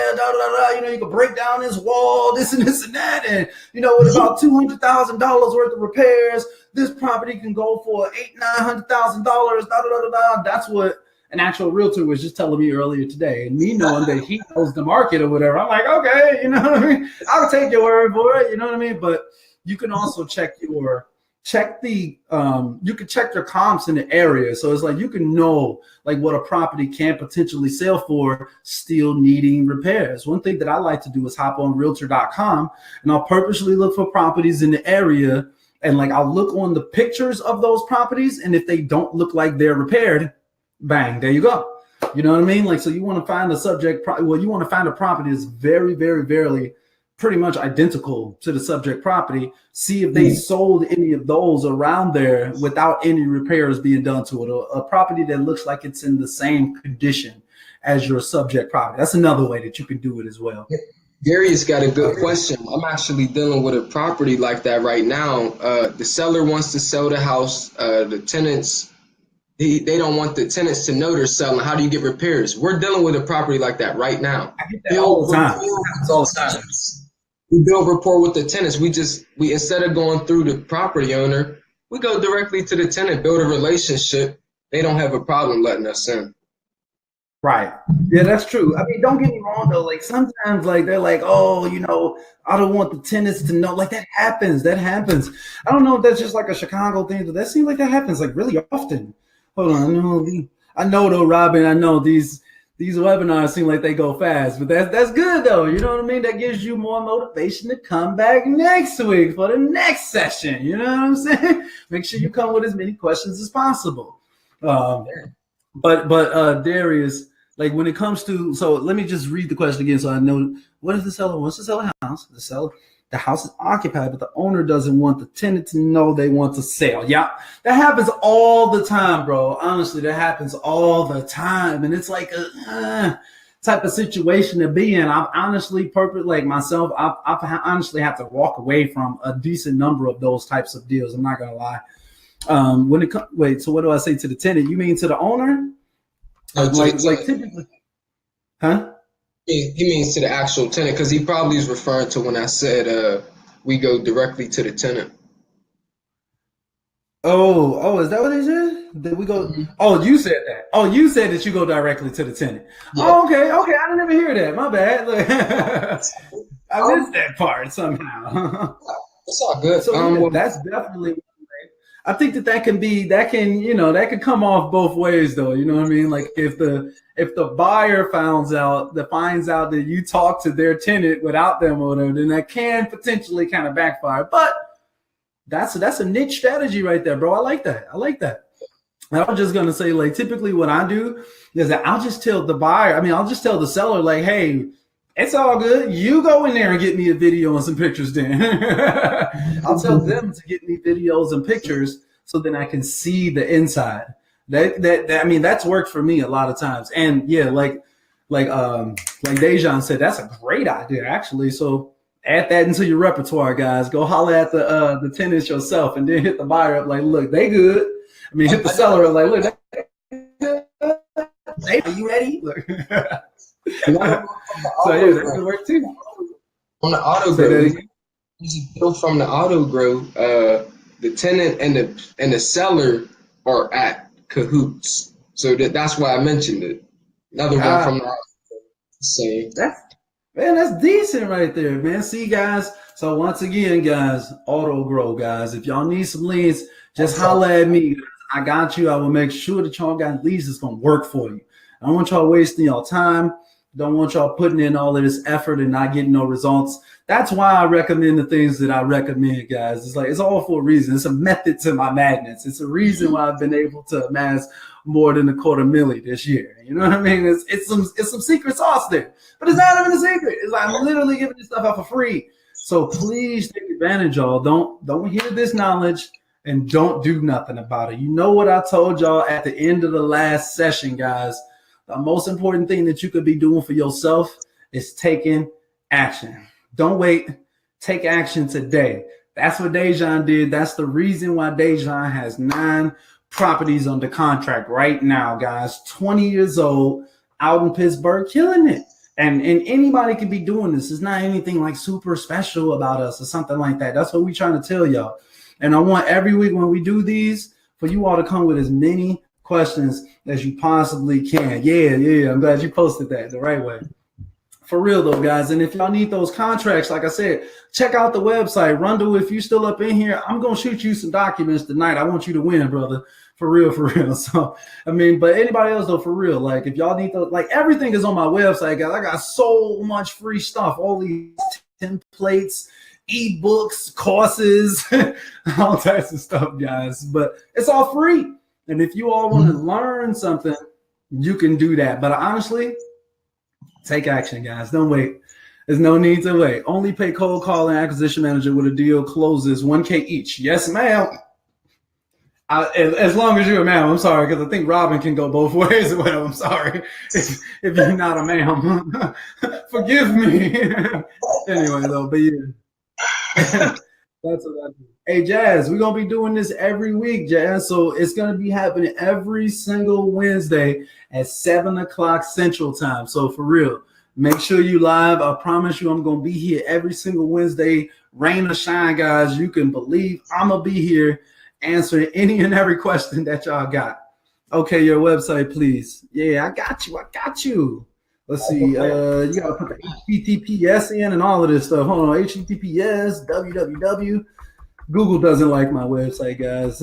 you can break down this wall, this and that. And, with about $200,000 worth of repairs, this property can go for $800,000-$900,000, That's what an actual realtor was just telling me earlier today. And me knowing that he knows the market or whatever, I'm like, okay, you know what I mean? I'll take your word for it, you know what I mean? But you can also check your comps in the area. So it's like you can know like what a property can potentially sell for still needing repairs. One thing that I like to do is hop on realtor.com and I'll purposely look for properties in the area, and like I'll look on the pictures of those properties, and if they don't look like they're repaired, bang, there you go. You know what I mean? Like, so you want to find a you want to find a property that's very, very, very pretty much identical to the subject property. See if they sold any of those around there without any repairs being done to it. A property that looks like it's in the same condition as your subject property. That's another way that you can do it as well. Darius got a good question. I'm actually dealing with a property like that right now. The seller wants to sell the house. The tenants, they don't want the tenants to know they're selling. How do you get repairs? We're dealing with a property like that right now. I get that all the time. All the time. We build rapport with the tenants. We instead of going through the property owner, we go directly to the tenant, build a relationship. They don't have a problem letting us in. Right. Yeah, that's true. I mean, don't get me wrong though. Like sometimes like they're like, oh, you know, I don't want the tenants to know. Like that happens. That happens. I don't know if that's just like a Chicago thing, but that seems like that happens like really often. Hold on. I know though, Robin, I know these webinars seem like they go fast, but that's good though. You know what I mean? That gives you more motivation to come back next week for the next session. You know what I'm saying? Make sure you come with as many questions as possible. But Darius, like when it comes to, so let me just read the question again so I know. What if the seller wants to sell a house? The house is occupied, but the owner doesn't want the tenant to know they want to sell. Yeah, that happens all the time, bro. Honestly, that happens all the time. And it's like a type of situation to be in. I've honestly, like myself, I've honestly had to walk away from a decent number of those types of deals. I'm not going to lie. Wait, so what do I say to the tenant? You mean to the owner? Like typically, huh? He means to the actual tenant, because he probably is referring to when I said we go directly to the tenant. Oh, is that what he said? That we go? Oh, you said that. Oh, you said that you go directly to the tenant. Yeah. Oh, okay. I didn't ever hear that. My bad. I missed that part somehow. It's all good. So that's definitely. I think that can come off both ways though. You know what I mean? Like if the buyer finds out that you talk to their tenant without them or whatever, then that can potentially kind of backfire. But that's a niche strategy right there, bro. I like that. I was just gonna say, like, typically what I do is that I'll just tell the buyer. I mean, I'll just tell the seller, like, hey, it's all good. You go in there and get me a video and some pictures then. I'll tell them to get me videos and pictures so then I can see the inside. I mean, that's worked for me a lot of times. And yeah, like Dejon said, that's a great idea, actually. So add that into your repertoire, guys. Go holler at the tenants yourself and then hit the buyer up like, look, they good. I mean, hit the seller up like, look, they good. Hey, are you ready? So yeah, that could work too. On the Autogirl, from the Autogirl, the tenant and the seller are at cahoots. So that's why I mentioned it. Another one from the same. That's decent right there, man. See, guys. So once again, guys, Autogirl, guys, if y'all need some leads, just holler at me. I got you. I will make sure that y'all got leads that's gonna work for you. I don't want y'all wasting y'all time. Don't want y'all putting in all of this effort and not getting no results. That's why I recommend the things that I recommend, guys. It's all for a reason. It's a method to my madness. It's a reason why I've been able to amass more than $250,000 this year. You know what I mean? It's some secret sauce there, but it's not even a secret. It's like I'm literally giving this stuff out for free. So please take advantage, y'all. Don't hear this knowledge and don't do nothing about it. You know what I told y'all at the end of the last session, guys. The most important thing that you could be doing for yourself is taking action. Don't wait. Take action today. That's what Dejon did. That's the reason why Dejon has 9 properties under contract right now, guys. 20 years old, out in Pittsburgh, killing it. And anybody can be doing this. It's not anything like super special about us or something like that. That's what we're trying to tell y'all. And I want every week when we do these for you all to come with as many questions as you possibly can. Yeah. I'm glad you posted that the right way. For real though, guys. And if y'all need those contracts, like I said, check out the website. Rundle, if you still up in here, I'm gonna shoot you some documents tonight. I want you to win, brother. For real. So I mean, but anybody else though, for real, like if y'all need those, like everything is on my website, guys. I got so much free stuff, all these templates, ebooks, courses, all types of stuff, guys. But it's all free. And if you all want to learn something, you can do that. But honestly, take action, guys. Don't wait. There's no need to wait. Only pay cold call and acquisition manager with a deal closes $1K each. Yes, ma'am. As long as you're a ma'am, I'm sorry, because I think Robin can go both ways. Well, I'm sorry if you're not a ma'am. Forgive me. Anyway, though, but yeah. That's what I do. Hey, Jazz, we're going to be doing this every week, Jazz. So it's going to be happening every single Wednesday at 7 o'clock Central Time. So for real, make sure you live. I promise you I'm going to be here every single Wednesday. Rain or shine, guys. You can believe I'm going to be here answering any and every question that y'all got. Okay, your website, please. Yeah, I got you. Let's see. You got to put the HTTPS in and all of this stuff. Hold on. HTTPS, www. Google doesn't like my website, guys.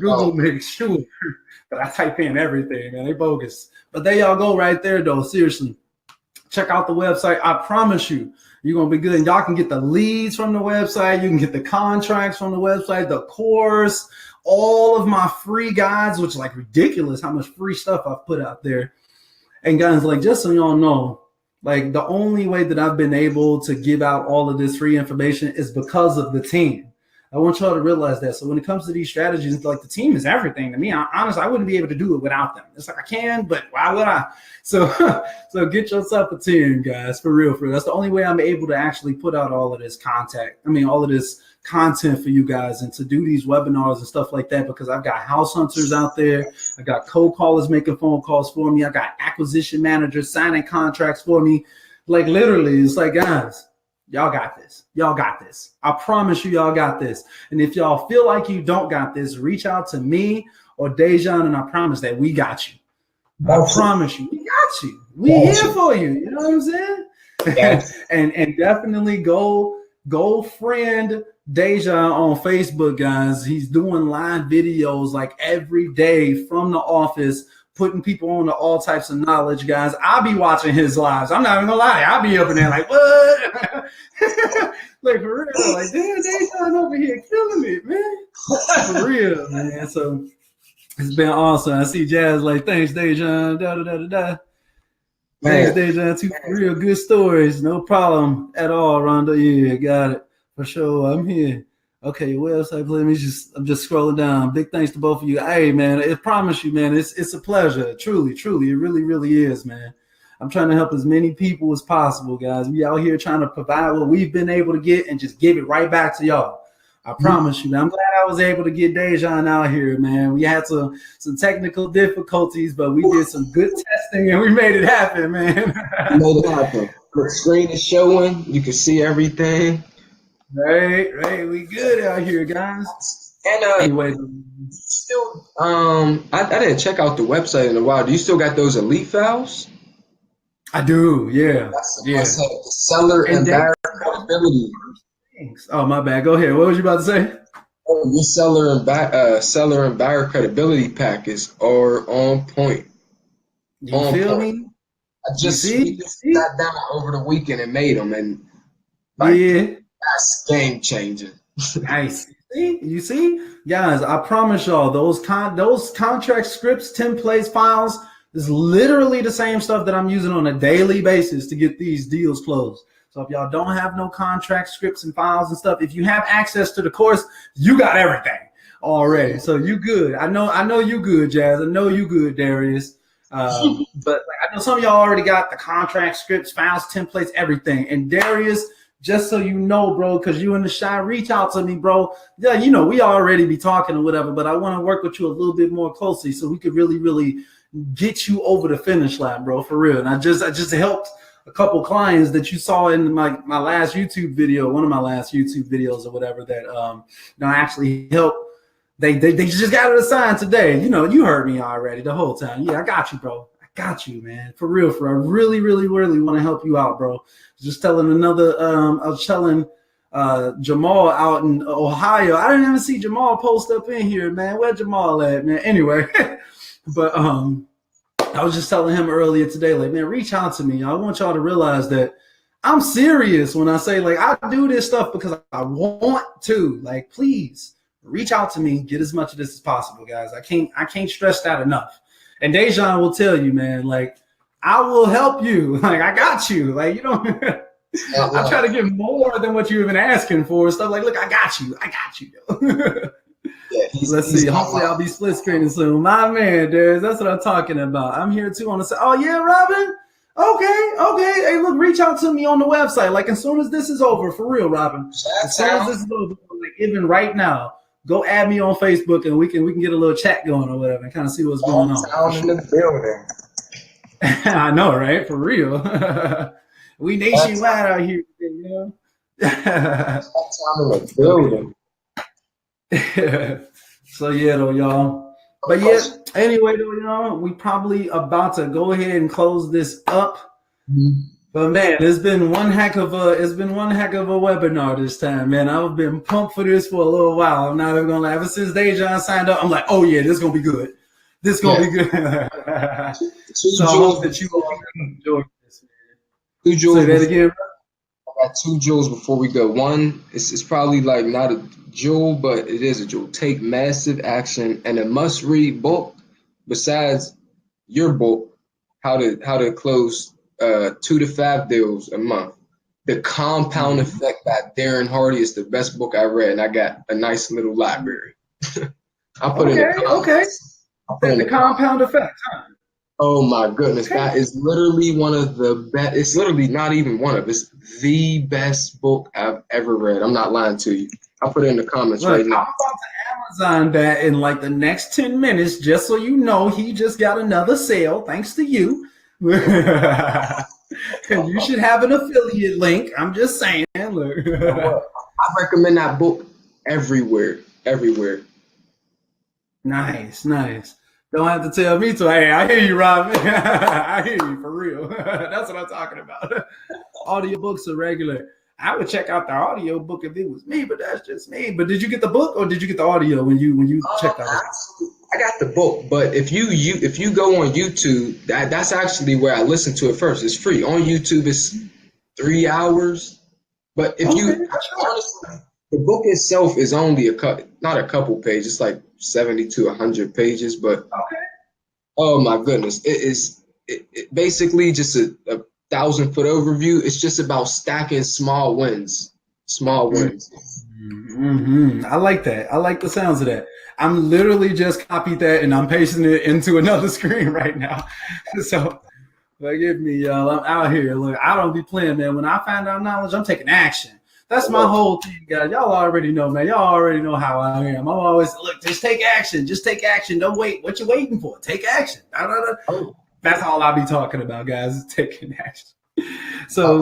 Google makes sure that I type in everything, man. They bogus. But there y'all go right there, though. Seriously. Check out the website. I promise you, you're going to be good. And y'all can get the leads from the website. You can get the contracts from the website, the course, all of my free guides, which is like ridiculous how much free stuff I've put out there. And guys, like, just so y'all know, like, the only way that I've been able to give out all of this free information is because of the team. I want y'all to realize that. So when it comes to these strategies, it's like the team is everything to me. Honestly, I wouldn't be able to do it without them. It's like I can, but why would I? So get yourself a team, guys, for real. That's the only way I'm able to actually put out all of this all of this content for you guys and to do these webinars and stuff like that, because I've got house hunters out there. I got cold callers making phone calls for me. I got acquisition managers signing contracts for me. Like, literally, it's like, guys, y'all got this. Y'all got this. I promise you, y'all got this. And if y'all feel like you don't got this, reach out to me or Dejon, and I promise that we got you. I promise you, we got you. We here for you. You know what I'm saying? Yes. and definitely go friend Dejon on Facebook, guys. He's doing live videos like every day from the office, putting people on to all types of knowledge, guys. I'll be watching his lives. I'm not even gonna lie. I'll be up in there like, what? Like, for real. Like, damn, Dejon over here killing it, man. For real, man. So it's been awesome. I see Jazz like, thanks, Dejon. Thanks, Dejon. Two real good stories. No problem at all, Rhonda. Yeah, got it. For sure. I'm here. Okay, website, I'm just scrolling down. Big thanks to both of you. Hey, man, I promise you, man, it's a pleasure. Truly, it really, really is, man. I'm trying to help as many people as possible, guys. We out here trying to provide what we've been able to get and just give it right back to y'all. I promise you, man. I'm glad I was able to get Dejon out here, man. We had some technical difficulties, but we did some good testing and we made it happen, man. Made it happen. The screen is showing. You can see everything. Right. We good out here, guys. And anyway, still, I didn't check out the website in a while. Do you still got those elite files? I do, yeah. That's seller and buyer credibility. Oh, my bad. Go ahead. What was you about to say? Oh, your seller and buyer credibility packets are on point. You feel me? I just sat down over the weekend and made them, and that's game changing. Nice. You see, guys, I promise y'all, those contract scripts, templates, files is literally the same stuff that I'm using on a daily basis to get these deals closed. So if y'all don't have no contract scripts and files and stuff, if you have access to the course, you got everything already. So you good. I know you good, Jazz. I know you good, Darius. But I know some of y'all already got the contract scripts, files, templates, everything. And Darius, just so you know, bro, because you and the shy, reach out to me, bro. Yeah, you know, we already be talking or whatever, but I want to work with you a little bit more closely so we could really, really get you over the finish line, bro, for real. And I just helped a couple clients that you saw in my last YouTube video, one of my last YouTube videos or whatever that actually helped. They just got it assigned today. You know, you heard me already the whole time. Yeah, I got you, bro. I got you, man. For real. I really, really, really want to help you out, bro. Just telling I was telling Jamal out in Ohio. I didn't even see Jamal post up in here, man. Where Jamal at, man? Anyway, but I was just telling him earlier today, like, man, reach out to me. I want y'all to realize that I'm serious when I say, like, I do this stuff because I want to. Like, please reach out to me. Get as much of this as possible, guys. I can't stress that enough. And Dejon will tell you, man, like, I will help you. Like, I got you. Like, you don't. I try to get more than what you've been asking for. Stuff like, look, I got you. I got you. Yeah, Let's see. Hopefully, I'll be split screening soon. My man, Darius, that's what I'm talking about. I'm here too on the side. Oh, yeah, Robin? Okay. Hey, look, reach out to me on the website. Like, as soon as this is over, for real, Robin. As soon as this is over, like, even right now, go add me on Facebook and we can get a little chat going or whatever and kind of see what's going on. In the building. I know, right? For real. We nationwide out here, you know. In the building. So yeah, though, y'all. But yeah, anyway, though, y'all, we probably about to go ahead and close this up. Mm-hmm. But man, it's been one heck of a webinar this time, man. I've been pumped for this for a little while. I'm not even gonna lie. Ever since Dejon signed up, I'm like, oh yeah, this is gonna be good. This is gonna be good. So I hope that you all enjoy this, man. 2 jewels. Say that again. I got 2 jewels before we go. One, it's probably like not a jewel, but it is a jewel. Take massive action, and a must-read book besides your book, how to close 2 to 5 deals a month. The Compound Effect by Darren Hardy is the best book I read, and I got a nice little library. I'll put it in the comments. The Compound Effect, huh? Oh my goodness, that is literally one of the best. It's literally not even one of. It's the best book I've ever read. I'm not lying to you. I'll put it in the comments right now. I'm about to Amazon that in like the next 10 minutes, just so you know, he just got another sale thanks to you. You should have an affiliate link. I'm just saying. Look. I recommend that book everywhere. Nice. Don't have to tell me to. Hey, I hear you, Rob. I hear you for real. That's what I'm talking about. Audiobooks are regular. I would check out the audio book if it was me, but that's just me. But did you get the book or did you get the audio when you checked out it? I got the book, but if you go on YouTube, that's actually where I listen to it first. It's free. On YouTube it's 3 hours. But if honestly, the book itself is only not a couple pages, it's like 70 to 100 pages, but oh my goodness, it basically just a 1,000-foot overview. It's just about stacking small wins. Mm-hmm. I like that. I like the sounds of that. I'm literally just copied that and I'm pasting it into another screen right now. So forgive me, y'all. I'm out here. Look, I don't be playing, man. When I find out knowledge, I'm taking action. That's my whole thing, guys. Y'all already know, man. Y'all already know how I am. I'm always, look, just take action. Just take action. Don't wait. What you waiting for? Take action. That's all I be talking about, guys, is taking action. So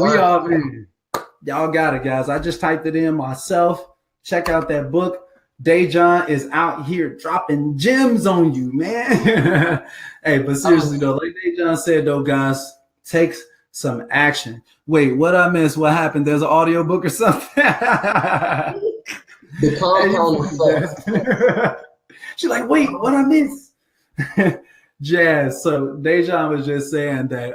y'all got it, guys. I just typed it in myself. Check out that book. Dejon is out here dropping gems on you, man. Hey, but seriously, though, like Dejon said, though, guys, takes some action. Wait, what I missed? What happened? There's an audio book or something? The Compound Effect. She's like, wait, what I missed? Jazz. So Dejon was just saying that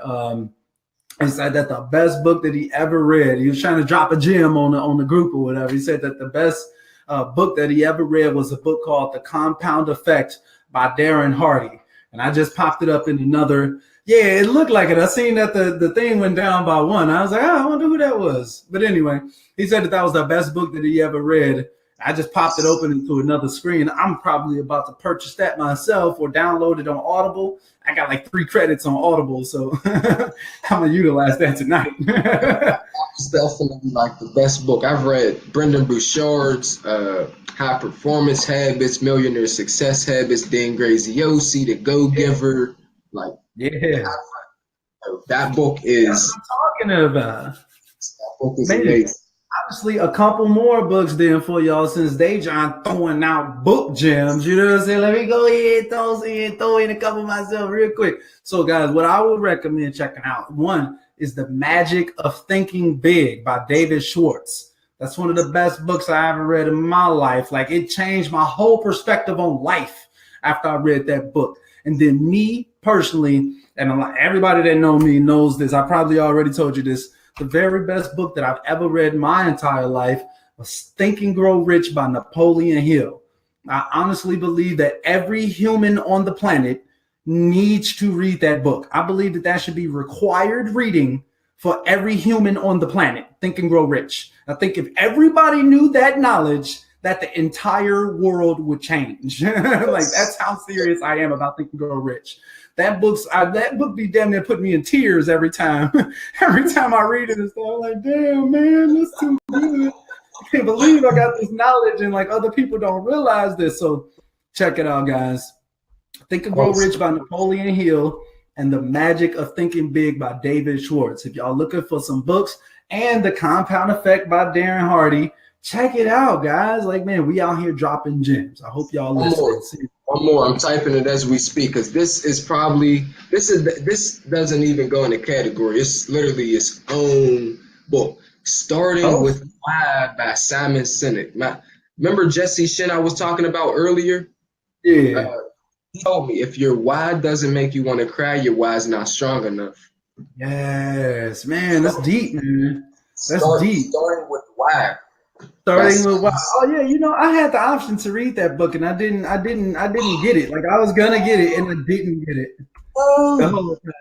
he said that the best book that he ever read, he was trying to drop a gem on the group or whatever. He said that the best book that he ever read was a book called The Compound Effect by Darren Hardy. And I just popped it up in another. Yeah, it looked like it. I seen that the thing went down by 1. I was like, I wonder who that was. But anyway, he said that was the best book that he ever read. I just popped it open into another screen. I'm probably about to purchase that myself or download it on Audible. I got like 3 credits on Audible, so I'm going to utilize that tonight. It's definitely like the best book. I've read Brendan Bouchard's High Performance Habits, Millionaire Success Habits, Dan Graziosi, The Go-Giver. Like, yeah, that book is. That's what I'm talking about. That book is amazing. Obviously, a couple more books then for y'all since Dejon throwing out book gems. You know what I'm saying? Let me go ahead and throw in a couple myself real quick. So, guys, what I would recommend checking out, one is The Magic of Thinking Big by David Schwartz. That's one of the best books I ever read in my life. Like, it changed my whole perspective on life after I read that book. And then me personally, and everybody that know me knows this, I probably already told you this, the very best book that I've ever read in my entire life was Think and Grow Rich by Napoleon Hill. I honestly believe that every human on the planet needs to read that book. I believe that should be required reading for every human on the planet. Think and Grow Rich. I think if everybody knew that knowledge, that the entire world would change. Like, that's how serious I am about Think and Grow Rich. That book be damn near put me in tears every time. Every time I read it and stuff, I'm like, damn, man, that's too good. I can't believe I got this knowledge and like other people don't realize this. So check it out, guys. Think and Grow Rich by Napoleon Hill and The Magic of Thinking Big by David Schwartz. If y'all looking for some books, and The Compound Effect by Darren Hardy, check it out, guys. Like, man, we out here dropping gems. I hope y'all listen. One more. I'm typing it as we speak because this doesn't even go in a category. It's literally its own book. Starting with Why by Simon Sinek. Remember Jesse Shin I was talking about earlier? Yeah. He told me if your why doesn't make you want to cry, your why is not strong enough. Yes, man, that's deep, man. That's deep. Starting with why. With why. Oh yeah, you know, I had the option to read that book and I didn't get it. Like I was gonna get it and I didn't get it. The whole time.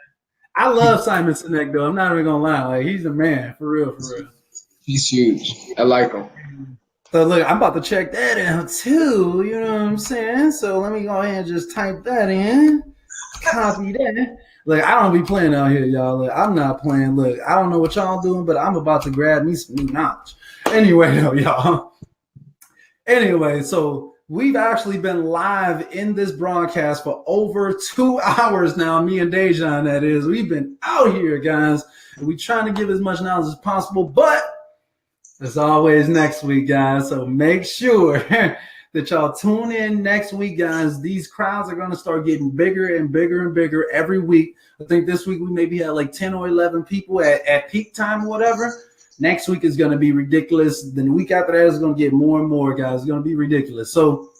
I love Simon Sinek though. I'm not even gonna lie. Like he's the man, for real. He's huge. I like him. So look, I'm about to check that out too. You know what I'm saying? So let me go ahead and just type that in. Copy that. Look, I don't be playing out here, y'all. Look, I'm not playing. Look, I don't know what y'all doing, but I'm about to grab me some new knowledge. Anyway, though, y'all. Anyway, so we've actually been live in this broadcast for over 2 hours now. Me and Dejon, that is. We've been out here, guys. And we trying to give as much knowledge as possible, but as always next week, guys. So make sure that y'all tune in next week, guys. These crowds are going to start getting bigger and bigger and bigger every week. I think this week we maybe had like 10 or 11 people at peak time or whatever. Next week is going to be ridiculous. Then the week after that is going to get more and more, guys. It's going to be ridiculous. So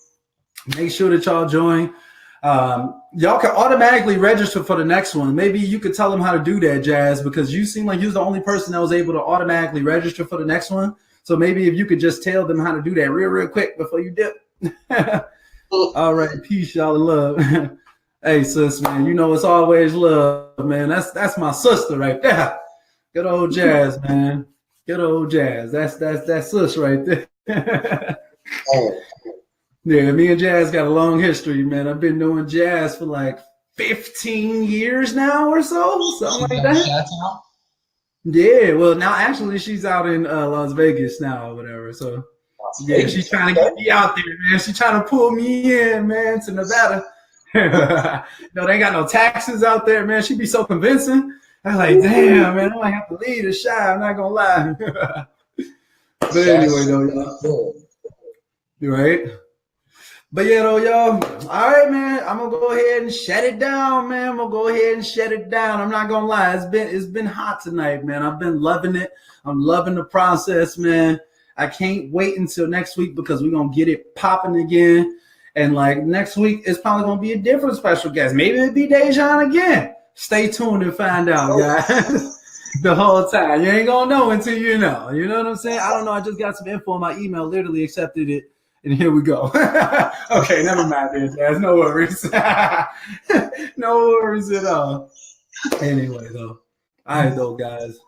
make sure that y'all join. Y'all can automatically register for the next one. Maybe you could tell them how to do that, Jazz, because you seem like you're the only person that was able to automatically register for the next one. So maybe if you could just tell them how to do that real quick before you dip. All right, peace, y'all, and love. Hey, sis, man, you know it's always love, man. That's my sister right there. Good old Jazz, man. Good old Jazz. That's sis right there. Yeah, me and Jazz got a long history, man. I've been doing jazz for like 15 years now or so, something like that. Yeah, well, now actually she's out in Las Vegas now or whatever. So, yeah, she's trying to get me out there, man. She's trying to pull me in, man, to Nevada. No, they ain't got no taxes out there, man. She be so convincing. I'm like, damn, man, I might have to leave the shy. I'm not going to lie. But anyway, though, y'all. You right? But yeah, though, y'all. All right, man. I'm gonna go ahead and shut it down, man. I'm not gonna lie. It's been hot tonight, man. I've been loving it. I'm loving the process, man. I can't wait until next week because we're gonna get it popping again. And like next week, it's probably gonna be a different special guest. Maybe it'll be Dejon again. Stay tuned and find out, guys. The whole time. You ain't gonna know until you know. You know what I'm saying? I don't know. I just got some info on my email, literally accepted it. And here we go. Okay, never mind there, Jazz. No worries. No worries at all. Anyway, though. All right, though, guys.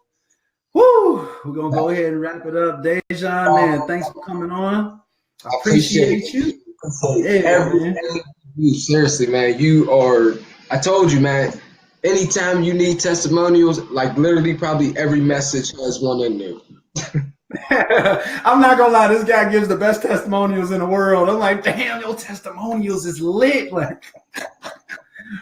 Woo! We're going to go ahead and wrap it up. Dejon, man, thanks for coming on. I appreciate you. Everything you. Seriously, man. You are, I told you, man, anytime you need testimonials, like literally probably every message has one in there. I'm not gonna lie, this guy gives the best testimonials in the world. I'm like, damn, your testimonials is lit. Like,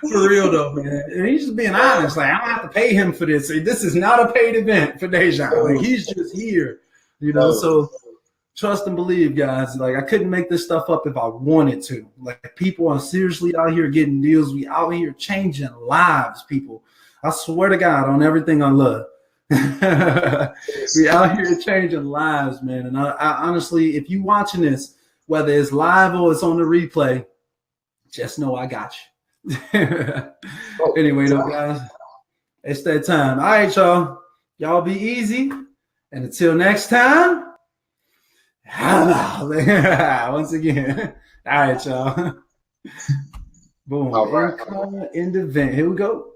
for real though, man. And he's just being honest. Like, I don't have to pay him for this. This is not a paid event for Dejon. Like, he's just here, you know. So trust and believe, guys. Like, I couldn't make this stuff up if I wanted to. Like, people are seriously out here getting deals. We out here changing lives, people. I swear to God on everything I love. We out here changing lives, man. And I honestly, if you watching this, whether it's live or it's on the replay, just know I got you. Anyway, though, guys, it's that time. All right, y'all. Y'all be easy. And until next time, once again. All right, y'all. Boom. All right. Income and event. Here we go.